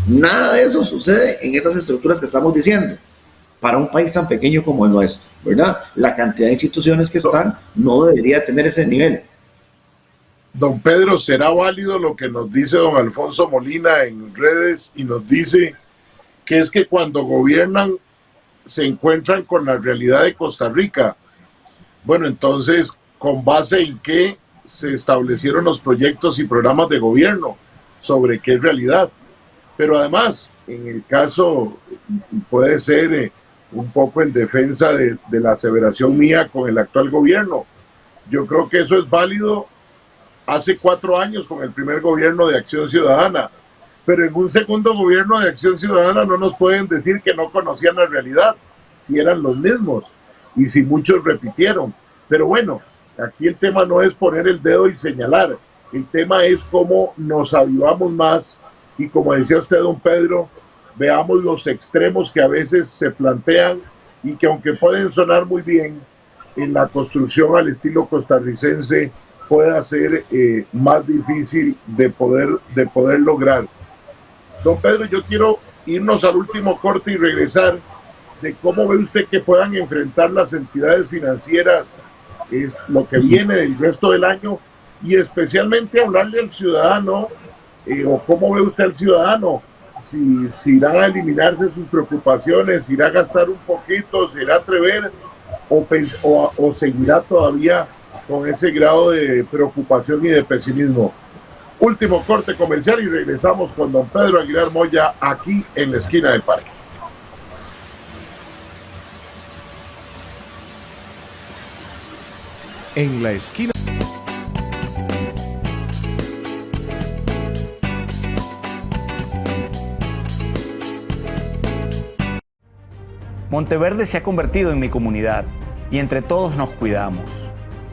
K: Nada de eso sucede en esas estructuras que estamos diciendo, para un país tan pequeño como el nuestro, ¿verdad? La cantidad de instituciones que están no debería tener ese nivel.
B: Don Pedro, ¿será válido lo que nos dice don Alfonso Molina en redes y nos dice que es que cuando gobiernan se encuentran con la realidad de Costa Rica? Bueno, entonces, ¿con base en qué se establecieron los proyectos y programas de gobierno? ¿Sobre qué realidad? Pero además, en el caso, puede ser un poco en defensa de la aseveración mía con el actual gobierno, yo creo que eso es válido hace 4 años con el primer gobierno de Acción Ciudadana, pero en un segundo gobierno de Acción Ciudadana no nos pueden decir que no conocían la realidad, si eran los mismos y si muchos repitieron. Pero bueno, aquí el tema no es poner el dedo y señalar, el tema es cómo nos avivamos más y, como decía usted, don Pedro, veamos los extremos que a veces se plantean y que, aunque pueden sonar muy bien, en la construcción al estilo costarricense pueda ser más difícil de poder lograr. Don Pedro, yo quiero irnos al último corte y regresar de cómo ve usted que puedan enfrentar las entidades financieras lo que viene del resto del año, y especialmente hablarle al ciudadano, o cómo ve usted al ciudadano, si irán a eliminarse sus preocupaciones, irá a gastar un poquito, se irá a atrever o seguirá todavía con ese grado de preocupación y de pesimismo. Último corte comercial y regresamos con don Pedro Aguilar Moya aquí en la esquina del parque.
A: En la esquina.
L: Monteverde se ha convertido en mi comunidad y entre todos nos cuidamos.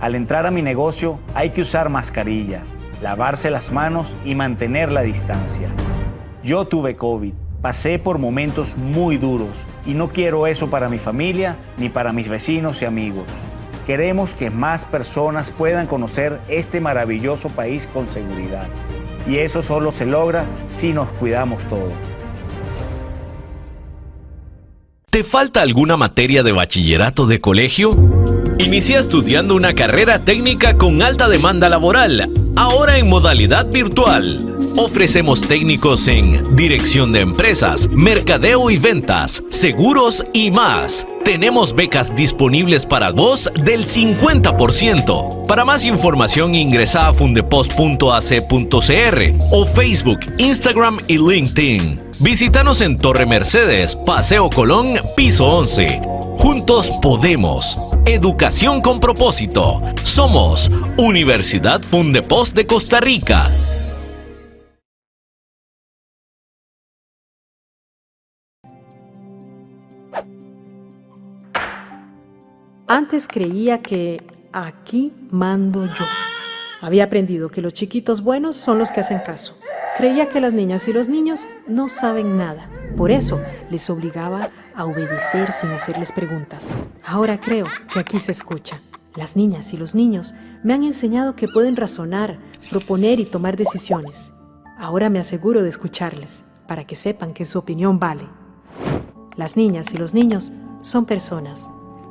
L: Al entrar a mi negocio hay que usar mascarilla, lavarse las manos y mantener la distancia. Yo tuve COVID, pasé por momentos muy duros y no quiero eso para mi familia ni para mis vecinos y amigos. Queremos que más personas puedan conocer este maravilloso país con seguridad. Y eso solo se logra si nos cuidamos todos.
I: ¿Te falta alguna materia de bachillerato de colegio? Inicia estudiando una carrera técnica con alta demanda laboral, ahora en modalidad virtual. Ofrecemos técnicos en dirección de empresas, mercadeo y ventas, seguros y más. Tenemos becas disponibles para vos del 50%. Para más información ingresa a fundepost.ac.cr o Facebook, Instagram y LinkedIn. Visítanos en Torre Mercedes, Paseo Colón, piso 11. Juntos podemos. Educación con propósito. Somos Universidad Fundepost de Costa Rica.
H: Antes creía que aquí mando yo. Había aprendido que los chiquitos buenos son los que hacen caso. Creía que las niñas y los niños no saben nada. Por eso les obligaba a obedecer sin hacerles preguntas. Ahora creo que aquí se escucha. Las niñas y los niños me han enseñado que pueden razonar, proponer y tomar decisiones. Ahora me aseguro de escucharles, para que sepan que su opinión vale. Las niñas y los niños son personas.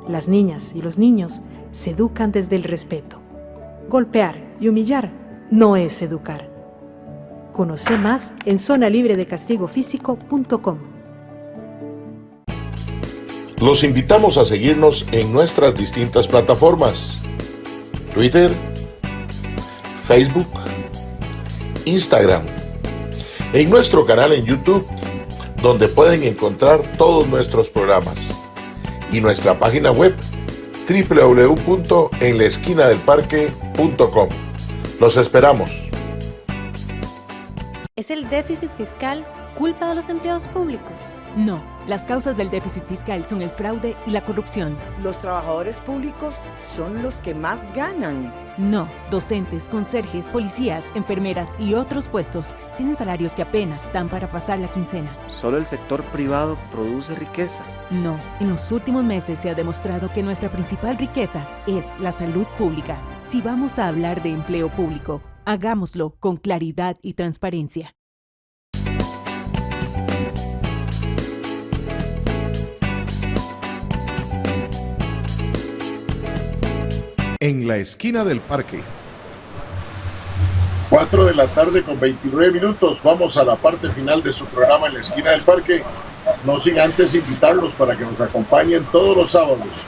H: Las niñas y los niños se educan desde el respeto. Golpear y humillar no es educar. Conoce más en zonalibredecastigofísico.com.
B: Los invitamos a seguirnos en nuestras distintas plataformas: Twitter, Facebook, Instagram, en nuestro canal en YouTube, donde pueden encontrar todos nuestros programas, y nuestra página web www.enlaesquinadelparque.com. Los esperamos.
D: ¿Es el déficit fiscal culpa de los empleados públicos?
E: No, las causas del déficit fiscal son el fraude y la corrupción.
F: Los trabajadores públicos son los que más ganan.
E: No, docentes, conserjes, policías, enfermeras y otros puestos tienen salarios que apenas dan para pasar la quincena.
G: Solo el sector privado produce riqueza.
E: No, en los últimos meses se ha demostrado que nuestra principal riqueza es la salud pública. Si vamos a hablar de empleo público, hagámoslo con claridad y transparencia.
A: En la esquina del parque.
B: 4 de la tarde con 29 minutos. Vamos a la parte final de su programa En la esquina del parque. No sin antes invitarlos para que nos acompañen todos los sábados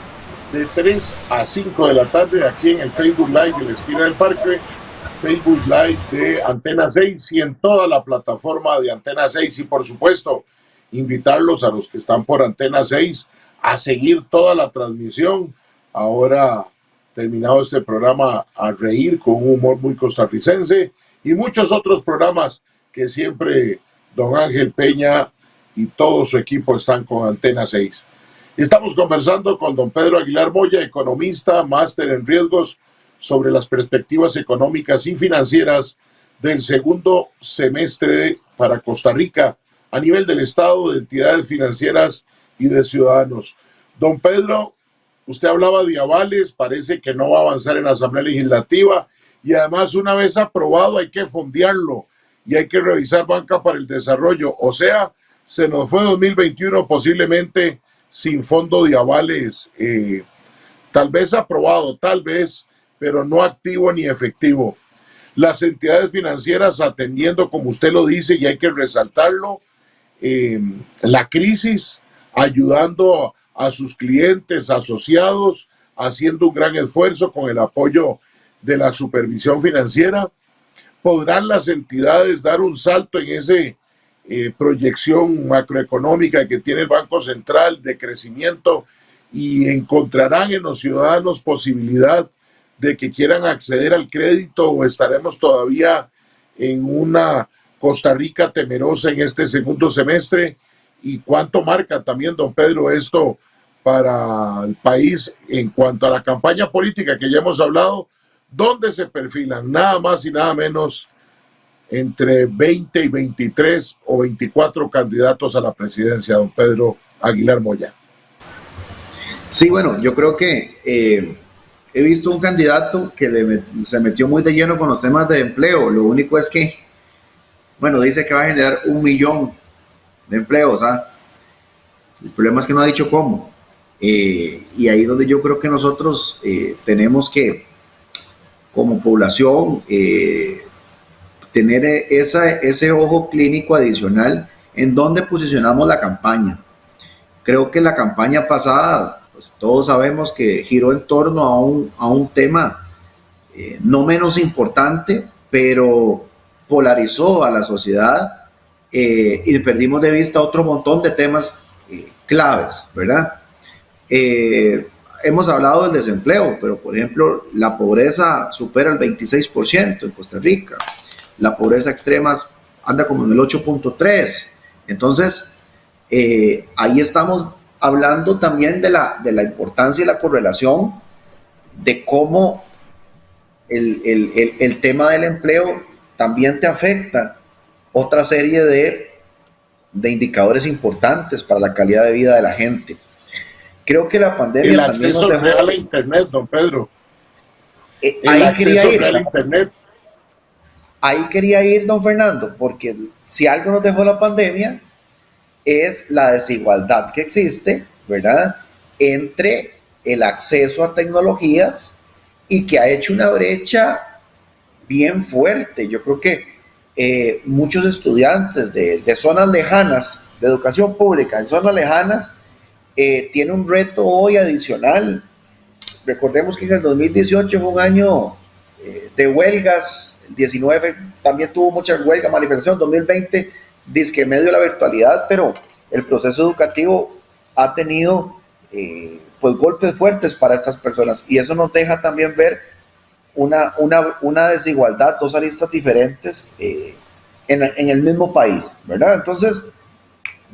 B: de 3 a 5 de la tarde aquí en el Facebook Live de la esquina del parque, Facebook Live de Antena 6 y en toda la plataforma de Antena 6. Y por supuesto, invitarlos a los que están por Antena 6 a seguir toda la transmisión. Ahora, terminado este programa, a reír con un humor muy costarricense y muchos otros programas que siempre don Ángel Peña y todo su equipo están con Antena 6. Estamos conversando con don Pedro Aguilar Moya, economista, máster en riesgos, sobre las perspectivas económicas y financieras del segundo semestre para Costa Rica a nivel del Estado, de entidades financieras y de ciudadanos. Don Pedro, usted hablaba de avales, parece que no va a avanzar en la Asamblea Legislativa y además una vez aprobado hay que fondearlo y hay que revisar banca para el desarrollo. O sea, se nos fue 2021 posiblemente sin fondo de avales, tal vez aprobado, tal vez, pero no activo ni efectivo. Las entidades financieras atendiendo, como usted lo dice, y hay que resaltarlo, la crisis, ayudando a sus clientes, asociados, haciendo un gran esfuerzo con el apoyo de la supervisión financiera. ¿Podrán las entidades dar un salto en esa proyección macroeconómica que tiene el Banco Central de crecimiento y encontrarán en los ciudadanos posibilidad de que quieran acceder al crédito, o estaremos todavía en una Costa Rica temerosa en este segundo semestre? ¿Y cuánto marca también, don Pedro, esto para el país en cuanto a la campaña política que ya hemos hablado, donde se perfilan nada más y nada menos entre 20 y 23 o 24 candidatos a la presidencia, don Pedro Aguilar Moya?
K: Sí, bueno, yo creo que he visto un candidato que se metió muy de lleno con los temas de empleo. Lo único es que, bueno, dice que va a generar 1 millón de empleos, ¿ah? El problema es que no ha dicho cómo. Y ahí es donde yo creo que nosotros tenemos que, como población, tener ese ojo clínico adicional en donde posicionamos la campaña. Creo que la campaña pasada, pues todos sabemos que giró en torno a un tema no menos importante, pero polarizó a la sociedad y perdimos de vista otro montón de temas claves, ¿verdad? Hemos hablado del desempleo, pero por ejemplo la pobreza supera el 26% en Costa Rica, la pobreza extrema anda como en el 8.3%. Entonces ahí estamos hablando también de la importancia y la correlación de cómo el tema del empleo también te afecta otra serie de indicadores importantes para la calidad de vida de la gente. Creo que la pandemia
B: el
K: también
B: acceso
K: nos dejó...
B: real a Internet, don Pedro.
K: Ahí quería ir.
B: Real a Internet.
K: Ahí quería ir, don Fernando, porque si algo nos dejó la pandemia es la desigualdad que existe, ¿verdad?, entre el acceso a tecnologías y que ha hecho una brecha bien fuerte. Yo creo que muchos estudiantes de zonas lejanas, de educación pública, en zonas lejanas, tienen un reto hoy adicional. Recordemos que en el 2018 fue un año de huelgas, el 19 también tuvo muchas huelgas, manifestaciones, 2020 dizque medio de la virtualidad, pero el proceso educativo ha tenido pues golpes fuertes para estas personas, y eso nos deja también ver una desigualdad, dos aristas diferentes en el mismo país, ¿verdad? Entonces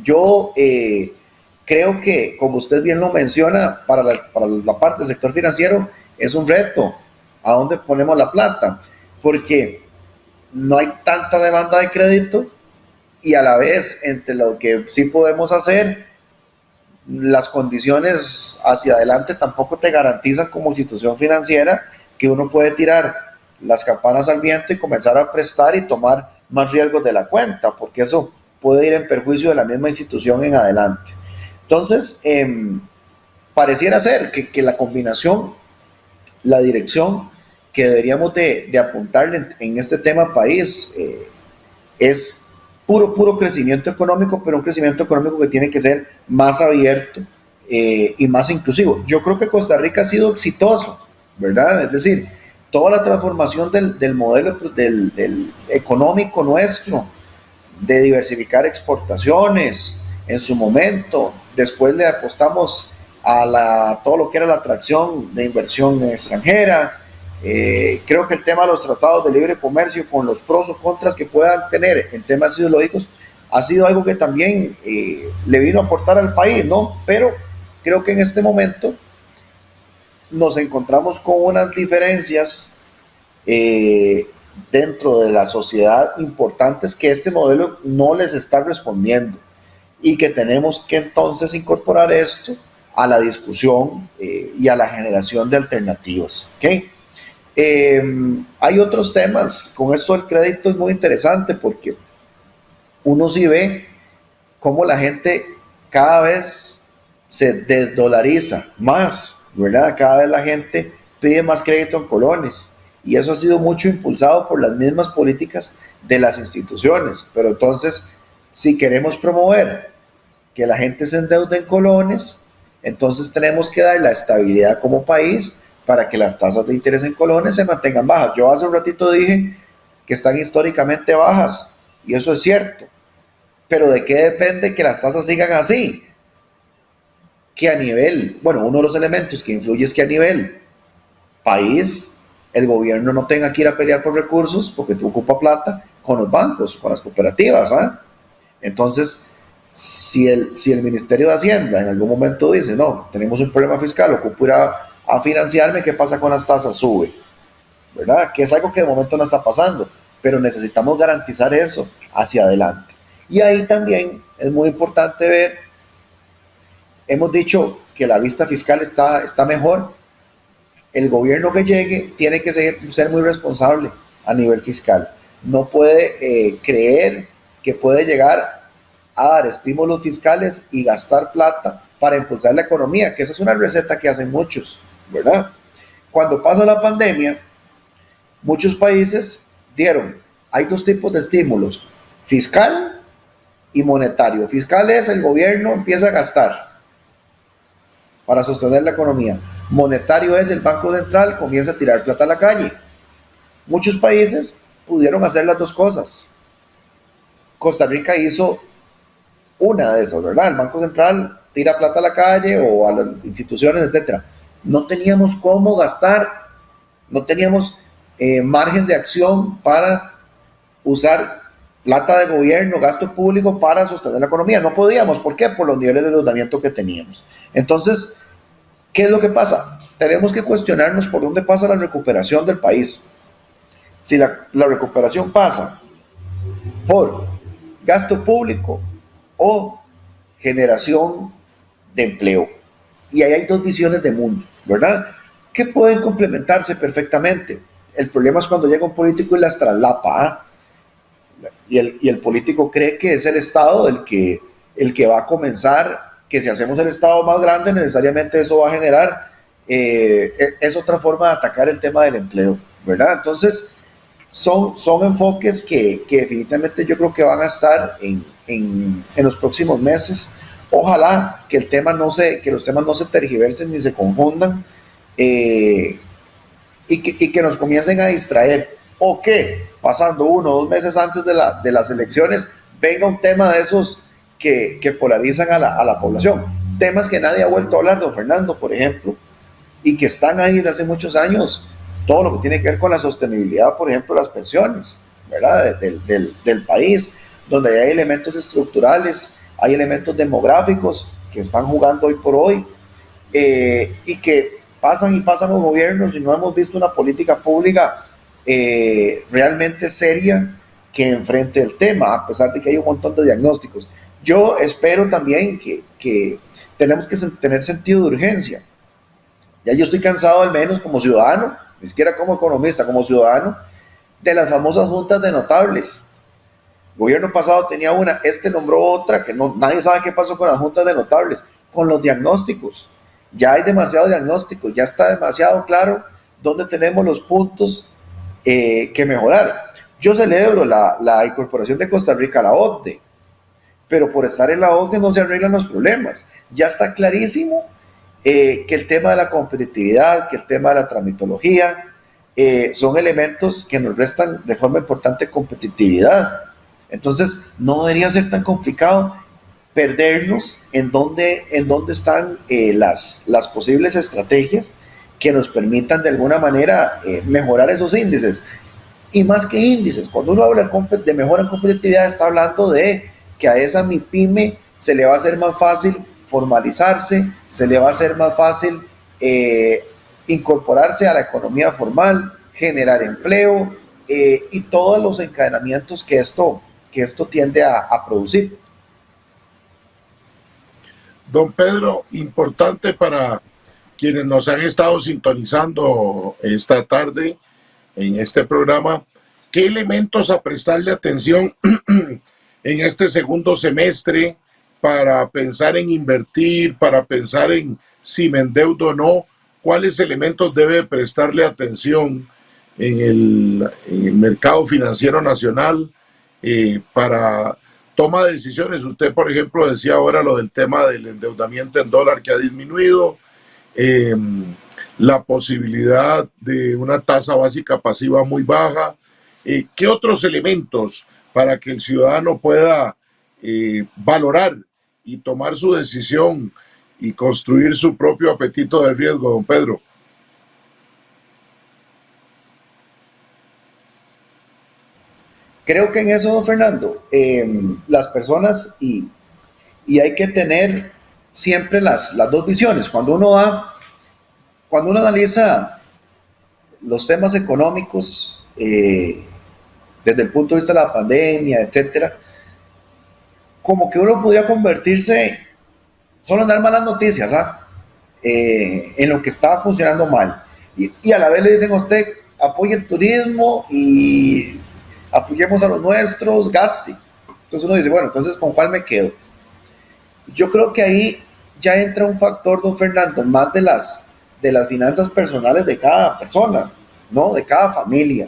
K: yo creo que, como usted bien lo menciona, para la parte del sector financiero es un reto a dónde ponemos la plata, porque no hay tanta demanda de crédito, y a la vez entre lo que sí podemos hacer, las condiciones hacia adelante tampoco te garantizan como institución financiera que uno puede tirar las campanas al viento y comenzar a prestar y tomar más riesgos de la cuenta, porque eso puede ir en perjuicio de la misma institución en adelante. Entonces, pareciera ser que la combinación, la dirección que deberíamos de apuntarle en este tema país es puro crecimiento económico, pero un crecimiento económico que tiene que ser más abierto y más inclusivo. Yo creo que Costa Rica ha sido exitoso, ¿verdad? Es decir, toda la transformación del modelo del económico nuestro, de diversificar exportaciones en su momento, después le apostamos a todo lo que era la atracción de inversión extranjera. Creo que el tema de los tratados de libre comercio, con los pros o contras que puedan tener en temas ideológicos, ha sido algo que también le vino a aportar al país, ¿no? Pero creo que en este momento nos encontramos con unas diferencias dentro de la sociedad importantes que este modelo no les está respondiendo, y que tenemos que entonces incorporar esto a la discusión y a la generación de alternativas, ¿ok? Hay otros temas, con esto del crédito es muy interesante, porque uno sí ve cómo la gente cada vez se desdolariza más, ¿verdad? Cada vez la gente pide más crédito en colones, y eso ha sido mucho impulsado por las mismas políticas de las instituciones, pero entonces Si queremos promover que la gente se endeude en colones, entonces tenemos que dar la estabilidad como país para que las tasas de interés en colones se mantengan bajas. Yo hace un ratito dije que están históricamente bajas, y eso es cierto. Pero ¿de qué depende que las tasas sigan así? Que a nivel, bueno, uno de los elementos que influye es que a nivel país, el gobierno no tenga que ir a pelear por recursos porque te ocupa plata con los bancos, con las cooperativas. Entonces, si el Ministerio de Hacienda en algún momento dice, no, tenemos un problema fiscal, ocupo ir a financiarme, ¿qué pasa con las tasas? Sube, ¿verdad? Que es algo que de momento no está pasando, pero necesitamos garantizar eso hacia adelante. Y ahí también es muy importante ver, hemos dicho que la vista fiscal está mejor. El gobierno que llegue tiene que ser muy responsable a nivel fiscal. No puede creer que puede llegar a dar estímulos fiscales y gastar plata para impulsar la economía, que esa es una receta que hacen muchos, ¿verdad? Cuando pasó la pandemia, muchos países hay dos tipos de estímulos, fiscal y monetario. Fiscal es el gobierno empieza a gastar para sostener la economía. Monetario es el Banco Central comienza a tirar plata a la calle. Muchos países pudieron hacer las dos cosas. Costa Rica hizo una de esas, ¿verdad? El Banco Central tira plata a la calle o a las instituciones, etcétera. No teníamos cómo gastar, no teníamos margen de acción para usar plata de gobierno, gasto público para sostener la economía. No podíamos. ¿Por qué? Por los niveles de endeudamiento que teníamos. Entonces, ¿qué es lo que pasa? Tenemos que cuestionarnos por dónde pasa la recuperación del país. Si la recuperación pasa por gasto público o generación de empleo. Y ahí hay dos visiones de mundo, ¿verdad? Que pueden complementarse perfectamente. El problema es cuando llega un político y las traslapa, y el político cree que es el Estado el que va a comenzar, que si hacemos el Estado más grande, necesariamente eso va a generar, es otra forma de atacar el tema del empleo, ¿verdad? Entonces, son enfoques que definitivamente yo creo que van a estar en los próximos meses. Ojalá que los temas no se tergiversen ni se confundan, y que nos comiencen a distraer, o que pasando 1 o 2 meses antes de las elecciones venga un tema de esos que polarizan a la población. Temas que nadie ha vuelto a hablar, don Fernando, por ejemplo, y que están ahí desde hace muchos años. Todo lo que tiene que ver con la sostenibilidad, por ejemplo, las pensiones, ¿verdad? Del país, donde hay elementos estructurales, hay elementos demográficos que están jugando hoy por hoy, y que pasan los gobiernos y no hemos visto una política pública realmente seria que enfrente el tema, a pesar de que hay un montón de diagnósticos. Yo espero también que tenemos que tener sentido de urgencia. Ya yo estoy cansado, al menos como ciudadano, ni siquiera como economista, como ciudadano, de las famosas juntas de notables. El gobierno pasado tenía una, nombró otra, que nadie sabe qué pasó con las juntas de notables, con los diagnósticos. Ya hay demasiado diagnóstico, ya está demasiado claro dónde tenemos los puntos que mejorar. Yo celebro la incorporación de Costa Rica a la OCDE, pero por estar en la OCDE no se arreglan los problemas. Ya está clarísimo que el tema de la competitividad, que el tema de la tramitología, son elementos que nos restan de forma importante competitividad. Entonces, no debería ser tan complicado perdernos en dónde están las posibles estrategias que nos permitan de alguna manera mejorar esos índices. Y más que índices, cuando uno habla de mejora en competitividad, está hablando de que a esa MIPYME se le va a hacer más fácil formalizarse, se le va a hacer más fácil incorporarse a la economía formal, generar empleo, y todos los encadenamientos que esto tiende a producir.
B: Don Pedro, importante para quienes nos han estado sintonizando esta tarde en este programa, ¿qué elementos a prestarle atención en este segundo semestre para pensar en invertir, para pensar en si me endeudo o no? ¿Cuáles elementos debe prestarle atención en el mercado financiero nacional para toma decisiones. Usted, por ejemplo, decía ahora lo del tema del endeudamiento en dólar que ha disminuido, la posibilidad de una tasa básica pasiva muy baja. ¿Qué otros elementos para que el ciudadano pueda valorar y tomar su decisión y construir su propio apetito de riesgo, don Pedro?
K: Creo que en eso, don Fernando, las personas, y hay que tener siempre las dos visiones. Cuando uno analiza los temas económicos desde el punto de vista de la pandemia, etcétera, como que uno podría convertirse solo en dar malas noticias, en lo que está funcionando mal. Y a la vez le dicen a usted, apoye el turismo y apoyemos a los nuestros, gaste. Entonces uno dice, bueno, entonces ¿con cuál me quedo? Yo creo que ahí ya entra un factor, don Fernando, más de las finanzas personales de cada persona, ¿no? De cada familia.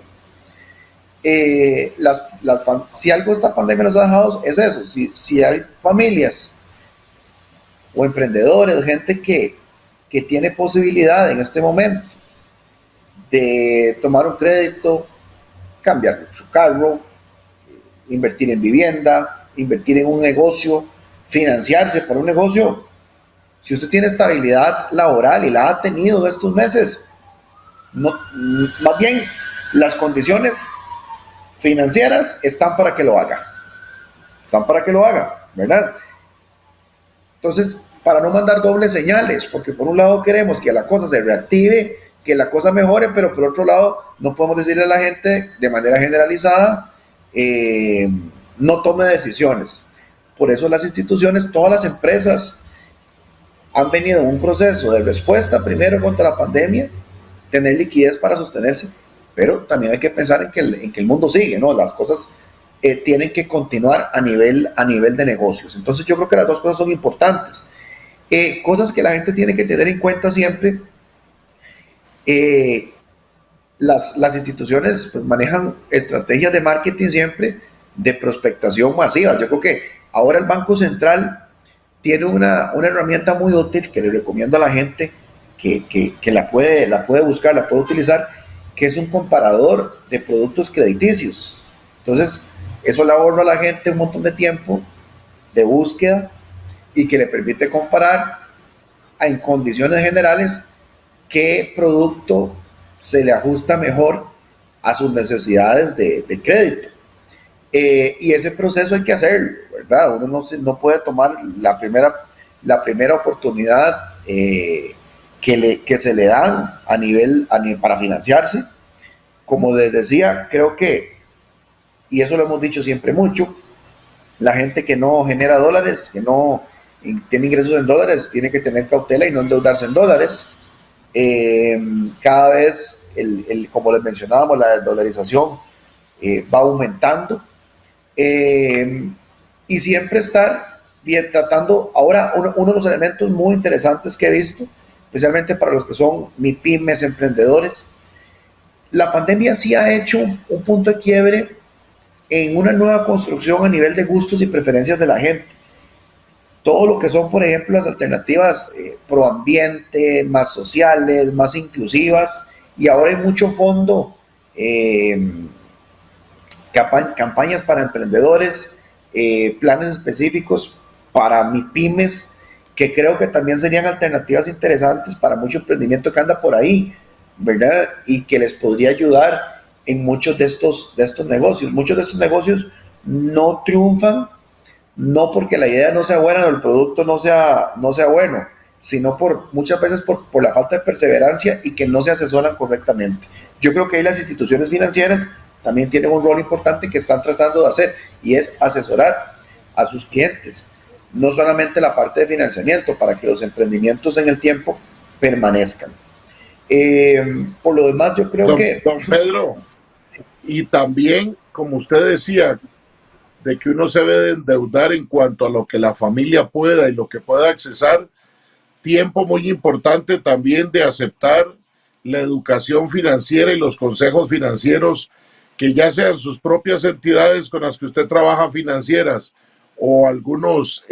K: Si algo esta pandemia nos ha dejado es eso. Si hay familias o emprendedores, gente que tiene posibilidad en este momento de tomar un crédito, cambiar su carro, invertir en vivienda, invertir en un negocio, financiarse por un negocio. Si usted tiene estabilidad laboral y la ha tenido estos meses, más bien las condiciones financieras están para que lo haga. Están para que lo haga, ¿verdad? Entonces, para no mandar dobles señales, porque por un lado queremos que la cosa se reactive, que la cosa mejore, pero por otro lado no podemos decirle a la gente de manera generalizada, no tome decisiones. Por eso las instituciones, todas las empresas han venido en un proceso de respuesta primero contra la pandemia, tener liquidez para sostenerse, pero también hay que pensar en que el mundo sigue, ¿no? Las cosas tienen que continuar a nivel de negocios. Entonces yo creo que las dos cosas son importantes. Cosas que la gente tiene que tener en cuenta siempre. Las instituciones pues, manejan estrategias de marketing siempre de prospectación masiva. Yo creo que ahora el Banco Central tiene una herramienta muy útil que le recomiendo a la gente que la puede buscar, la puede utilizar, que es un comparador de productos crediticios. Entonces, eso le ahorra a la gente un montón de tiempo de búsqueda y que le permite comparar en condiciones generales qué producto se le ajusta mejor a sus necesidades de crédito. Y ese proceso hay que hacerlo, ¿verdad? Uno no puede tomar la primera oportunidad que se le dan para financiarse. Como les decía, creo que, y eso lo hemos dicho siempre mucho, la gente que no genera dólares, que no tiene ingresos en dólares, tiene que tener cautela y no endeudarse en dólares. Cada vez, como les mencionábamos, la desdolarización va aumentando. Y siempre estar bien tratando. Ahora, uno de los elementos muy interesantes que he visto, especialmente para los que son MIPYMES, emprendedores, la pandemia sí ha hecho un punto de quiebre en una nueva construcción a nivel de gustos y preferencias de la gente. Todo lo que son, por ejemplo, las alternativas pro ambiente, más sociales, más inclusivas, y ahora hay mucho fondo, campañas para emprendedores, planes específicos para MIPYMES, que creo que también serían alternativas interesantes para mucho emprendimiento que anda por ahí, ¿verdad? Y que les podría ayudar en muchos de estos negocios. Muchos de estos negocios no triunfan, no porque la idea no sea buena o el producto no sea bueno, sino muchas veces por la falta de perseverancia y que no se asesoran correctamente. Yo creo que ahí las instituciones financieras también tienen un rol importante que están tratando de hacer, y es asesorar a sus clientes, no solamente la parte de financiamiento, para que los emprendimientos en el tiempo permanezcan. Por lo demás, yo creo que...
B: Don Pedro, y también, como usted decía, de que uno se debe endeudar en cuanto a lo que la familia pueda y lo que pueda accesar, tiempo muy importante también de aceptar la educación financiera y los consejos financieros, que ya sean sus propias entidades con las que usted trabaja financieras o algunos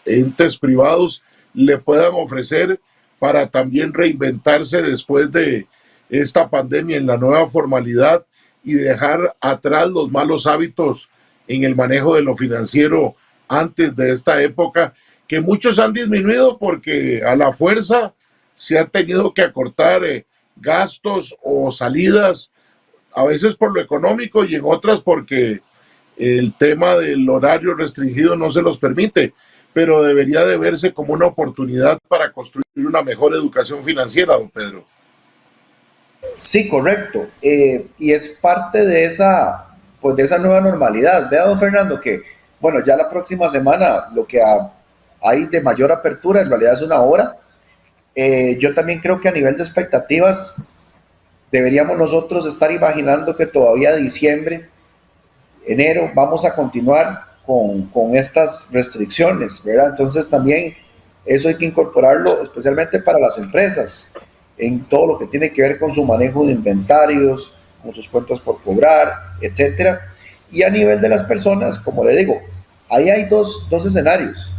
B: entes privados le puedan ofrecer para también reinventarse después de esta pandemia en la nueva formalidad y dejar atrás los malos hábitos en el manejo de lo financiero antes de esta época, que muchos han disminuido porque a la fuerza se ha tenido que acortar gastos o salidas, a veces por lo económico y en otras porque el tema del horario restringido no se los permite, pero debería de verse como una oportunidad para construir una mejor educación financiera, don Pedro.
K: Sí, correcto. Y es parte de esa nueva normalidad. Vea, don Fernando, que, bueno, ya la próxima semana lo que hay de mayor apertura en realidad es una hora. Yo también creo que a nivel de expectativas deberíamos nosotros estar imaginando que todavía diciembre, enero, vamos a continuar con estas restricciones, ¿verdad? Entonces también eso hay que incorporarlo especialmente para las empresas, en todo lo que tiene que ver con su manejo de inventarios, con sus cuentas por cobrar, etcétera. Y a nivel de las personas, como le digo, ahí hay dos escenarios.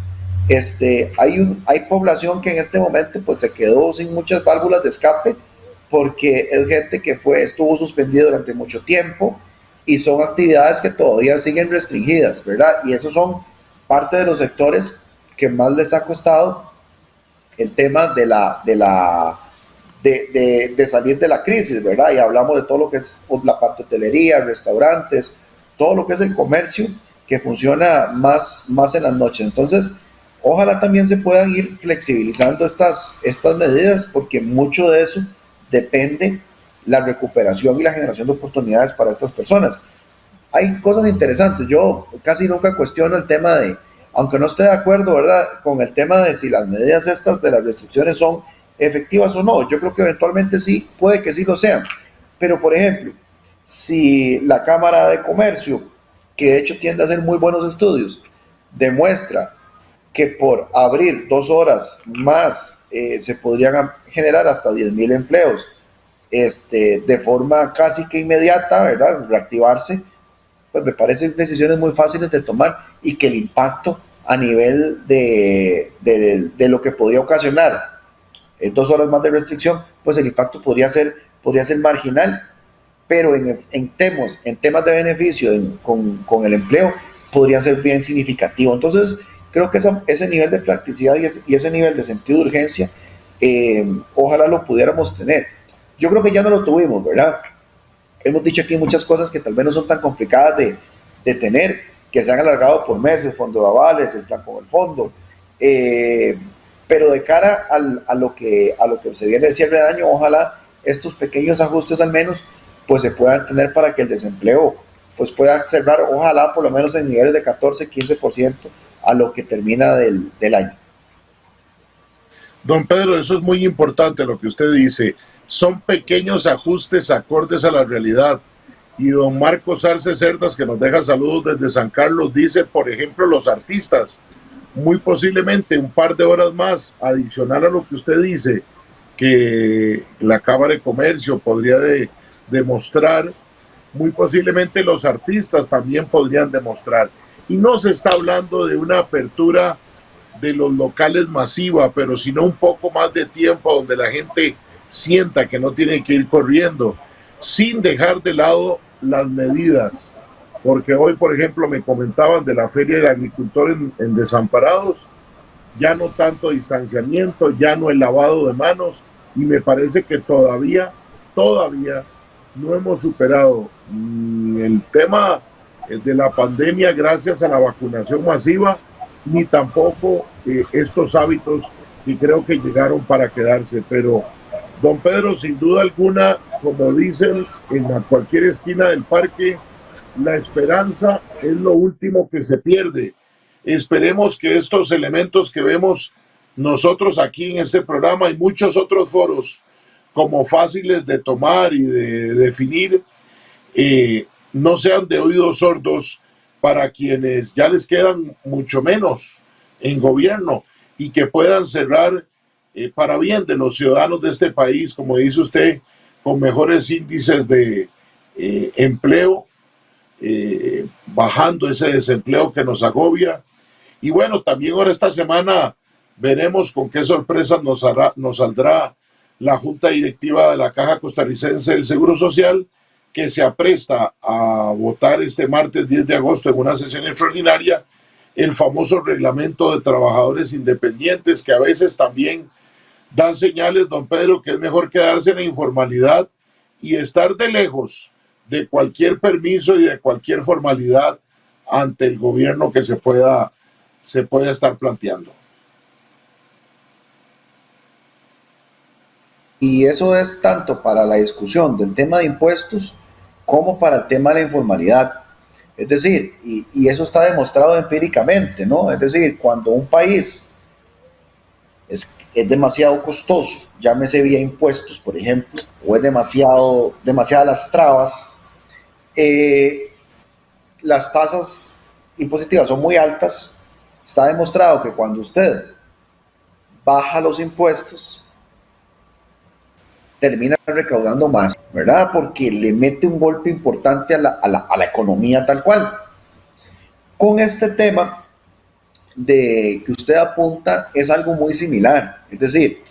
K: Hay población que en este momento pues se quedó sin muchas válvulas de escape porque es gente que estuvo suspendida durante mucho tiempo y son actividades que todavía siguen restringidas, ¿verdad? Y esos son parte de los sectores que más les ha costado el tema de salir de la crisis, ¿verdad? Y hablamos de todo lo que es la parte de hotelería, restaurantes, todo lo que es el comercio que funciona más en las noches. Entonces, ojalá también se puedan ir flexibilizando estas medidas, porque mucho de eso depende la recuperación y la generación de oportunidades para estas personas. Hay cosas interesantes. Yo casi nunca cuestiono el tema de, aunque no esté de acuerdo, ¿verdad?, con el tema de si las medidas estas de las restricciones son efectivas o no. Yo creo que eventualmente sí, puede que sí lo sean. Pero, por ejemplo, si la Cámara de Comercio, que de hecho tiende a hacer muy buenos estudios, demuestra que por abrir 2 horas más se podrían generar hasta 10,000 empleos de forma casi que inmediata, ¿verdad?, reactivarse, pues me parecen decisiones muy fáciles de tomar y que el impacto a nivel de lo que podría ocasionar 2 horas más de restricción, pues el impacto podría ser marginal, pero en temas de beneficio con el empleo podría ser bien significativo. Entonces, creo que ese nivel de practicidad y ese nivel de sentido de urgencia, ojalá lo pudiéramos tener. Yo creo que ya no lo tuvimos, ¿verdad? Hemos dicho aquí muchas cosas que tal vez no son tan complicadas de tener, que se han alargado por meses, fondo de avales, el plan con el fondo, pero de cara a lo que se viene de cierre de año, ojalá estos pequeños ajustes al menos pues se puedan tener para que el desempleo pues pueda cerrar, ojalá por lo menos en niveles de 14-15% a lo que termina del año.
B: Don Pedro, eso es muy importante lo que usted dice. Son pequeños ajustes acordes a la realidad. Y don Marcos Arce Cerdas, que nos deja saludos desde San Carlos, dice, por ejemplo, los artistas, muy posiblemente un par de horas más, adicional a lo que usted dice, que la Cámara de Comercio podría demostrar, muy posiblemente los artistas también podrían demostrar. Y no se está hablando de una apertura de los locales masiva, pero sino un poco más de tiempo donde la gente sienta que no tiene que ir corriendo, sin dejar de lado las medidas. Porque hoy, por ejemplo, me comentaban de la Feria del Agricultor en Desamparados, ya no tanto distanciamiento, ya no el lavado de manos, y me parece que todavía no hemos superado ni el tema de la pandemia gracias a la vacunación masiva, ni tampoco estos hábitos que creo que llegaron para quedarse. Pero, don Pedro, sin duda alguna, como dicen en cualquier esquina del parque, la esperanza es lo último que se pierde. Esperemos que estos elementos que vemos nosotros aquí en este programa y muchos otros foros como fáciles de tomar y de definir, no sean de oídos sordos para quienes ya les quedan mucho menos en gobierno y que puedan cerrar para bien de los ciudadanos de este país, como dice usted, con mejores índices de empleo, bajando ese desempleo que nos agobia Y bueno, también ahora esta semana veremos con qué sorpresas nos saldrá la Junta Directiva de la Caja Costarricense del Seguro Social, que se apresta a votar este martes 10 de agosto en una sesión extraordinaria el famoso reglamento de trabajadores independientes, que a veces también dan señales, don Pedro, que es mejor quedarse en la informalidad y estar de lejos de cualquier permiso y de cualquier formalidad ante el gobierno que se pueda estar planteando.
K: Y eso es tanto para la discusión del tema de impuestos como para el tema de la informalidad. Es decir, y eso está demostrado empíricamente, ¿no? Es decir, cuando un país es demasiado costoso, llámese vía impuestos, por ejemplo, o es demasiadas las trabas, las tasas impositivas son muy altas. Está demostrado que cuando usted baja los impuestos, termina recaudando más, ¿verdad? Porque le mete un golpe importante a la economía tal cual. Con este tema de que usted apunta es algo muy similar. Es decir,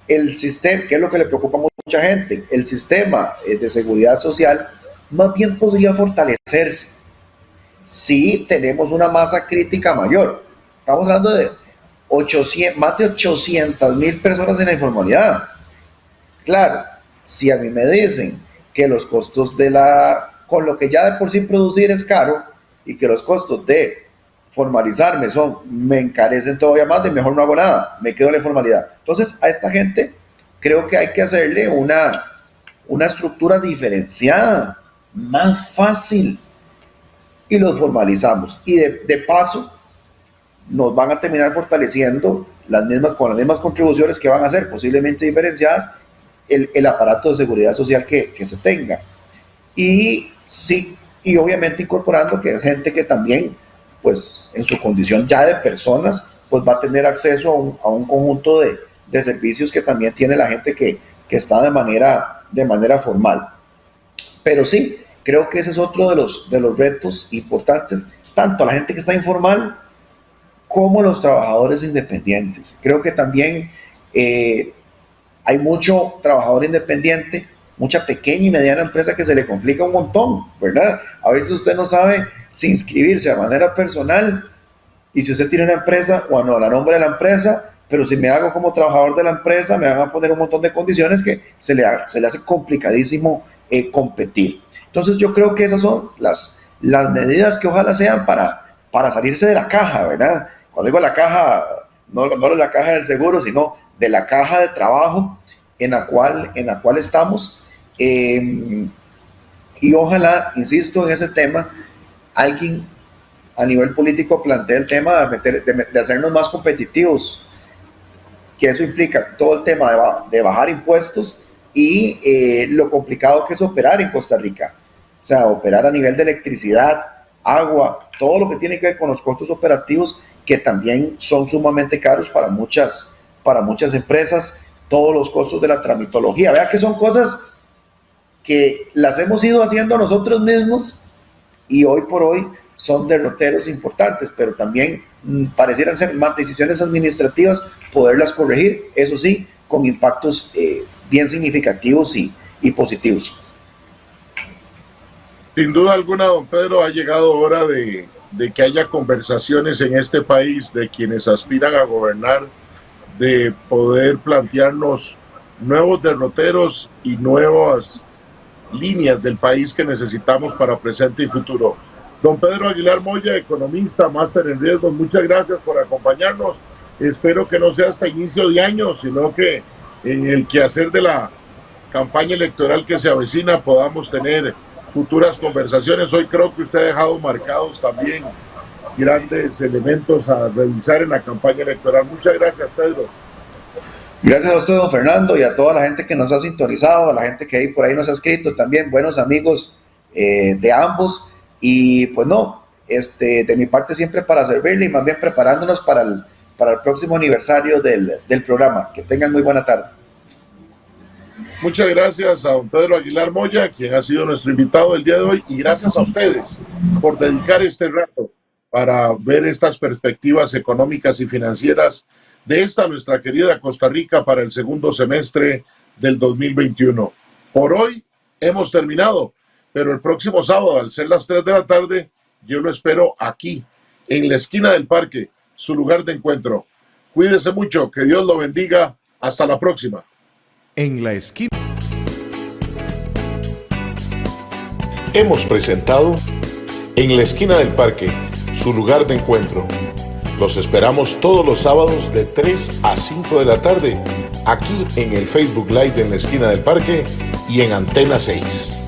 K: el sistema, que es lo que le preocupa a mucha gente, el sistema de seguridad social más bien podría fortalecerse si tenemos una masa crítica mayor. Estamos hablando de más de 800,000 personas en la informalidad. Claro, si a mí me dicen que los costos con lo que ya de por sí producir es caro y que los costos de formalizarme me encarecen todavía más, de mejor no hago nada, me quedo en la informalidad. Entonces a esta gente creo que hay que hacerle una estructura diferenciada, más fácil, y los formalizamos. Y de paso nos van a terminar fortaleciendo con las mismas contribuciones que van a ser posiblemente diferenciadas el aparato de seguridad social que se tenga. Y sí, y obviamente incorporando que es gente que también, pues en su condición ya de personas, pues va a tener acceso a un conjunto de servicios que también tiene la gente que está de manera formal. Pero sí, creo que ese es otro de los retos importantes, tanto a la gente que está informal como los trabajadores independientes. Creo que también hay mucho trabajador independiente, mucha pequeña y mediana empresa que se le complica un montón, ¿verdad? A veces usted no sabe si inscribirse de manera personal, y si usted tiene una empresa, bueno, la nombre de la empresa, pero si me hago como trabajador de la empresa, me van a poner un montón de condiciones que se le hace complicadísimo competir. Entonces yo creo que esas son las medidas que ojalá sean para salirse de la caja, ¿verdad? Cuando digo la caja, no de la caja del seguro, sino de la caja de trabajo en la cual estamos, y ojalá, insisto en ese tema, alguien a nivel político plantee el tema de hacernos más competitivos, que eso implica todo el tema de bajar impuestos y lo complicado que es operar en Costa Rica, o sea, operar a nivel de electricidad, agua, todo lo que tiene que ver con los costos operativos, que también son sumamente caros para muchas empresas, todos los costos de la tramitología. Vea que son cosas que las hemos ido haciendo nosotros mismos y hoy por hoy son derroteros importantes, pero también parecieran ser más decisiones administrativas, poderlas corregir, eso sí, con impactos bien significativos y positivos.
B: Sin duda alguna, don Pedro, ha llegado hora de que haya conversaciones en este país de quienes aspiran a gobernar, de poder plantearnos nuevos derroteros y nuevas líneas del país que necesitamos para presente y futuro. Don Pedro Aguilar Moya, economista, máster en riesgos, muchas gracias por acompañarnos. Espero que no sea hasta inicio de año, sino que en el quehacer de la campaña electoral que se avecina podamos tener futuras conversaciones. Hoy creo que usted ha dejado marcados también grandes elementos a revisar en la campaña electoral. Muchas gracias, Pedro.
K: Gracias a usted, don Fernando, y a toda la gente que nos ha sintonizado, a la gente que por ahí nos ha escrito también, buenos amigos de ambos. Y pues no, de mi parte siempre para servirle y más bien preparándonos para el próximo aniversario del programa. Que tengan muy buena tarde.
B: Muchas gracias a don Pedro Aguilar Moya, quien ha sido nuestro invitado el día de hoy, y gracias a ustedes por dedicar este rato para ver estas perspectivas económicas y financieras de esta nuestra querida Costa Rica para el segundo semestre del 2021. Por hoy hemos terminado, pero el próximo sábado, al ser las 3 de la tarde, yo lo espero aquí, en la esquina del parque, su lugar de encuentro. Cuídese mucho, que Dios lo bendiga. Hasta la próxima.
A: En la esquina. Hemos presentado En la esquina del parque, su lugar de encuentro. Los esperamos todos los sábados de 3 a 5 de la tarde, aquí en el Facebook Live de En la esquina del parque y en Antena 6.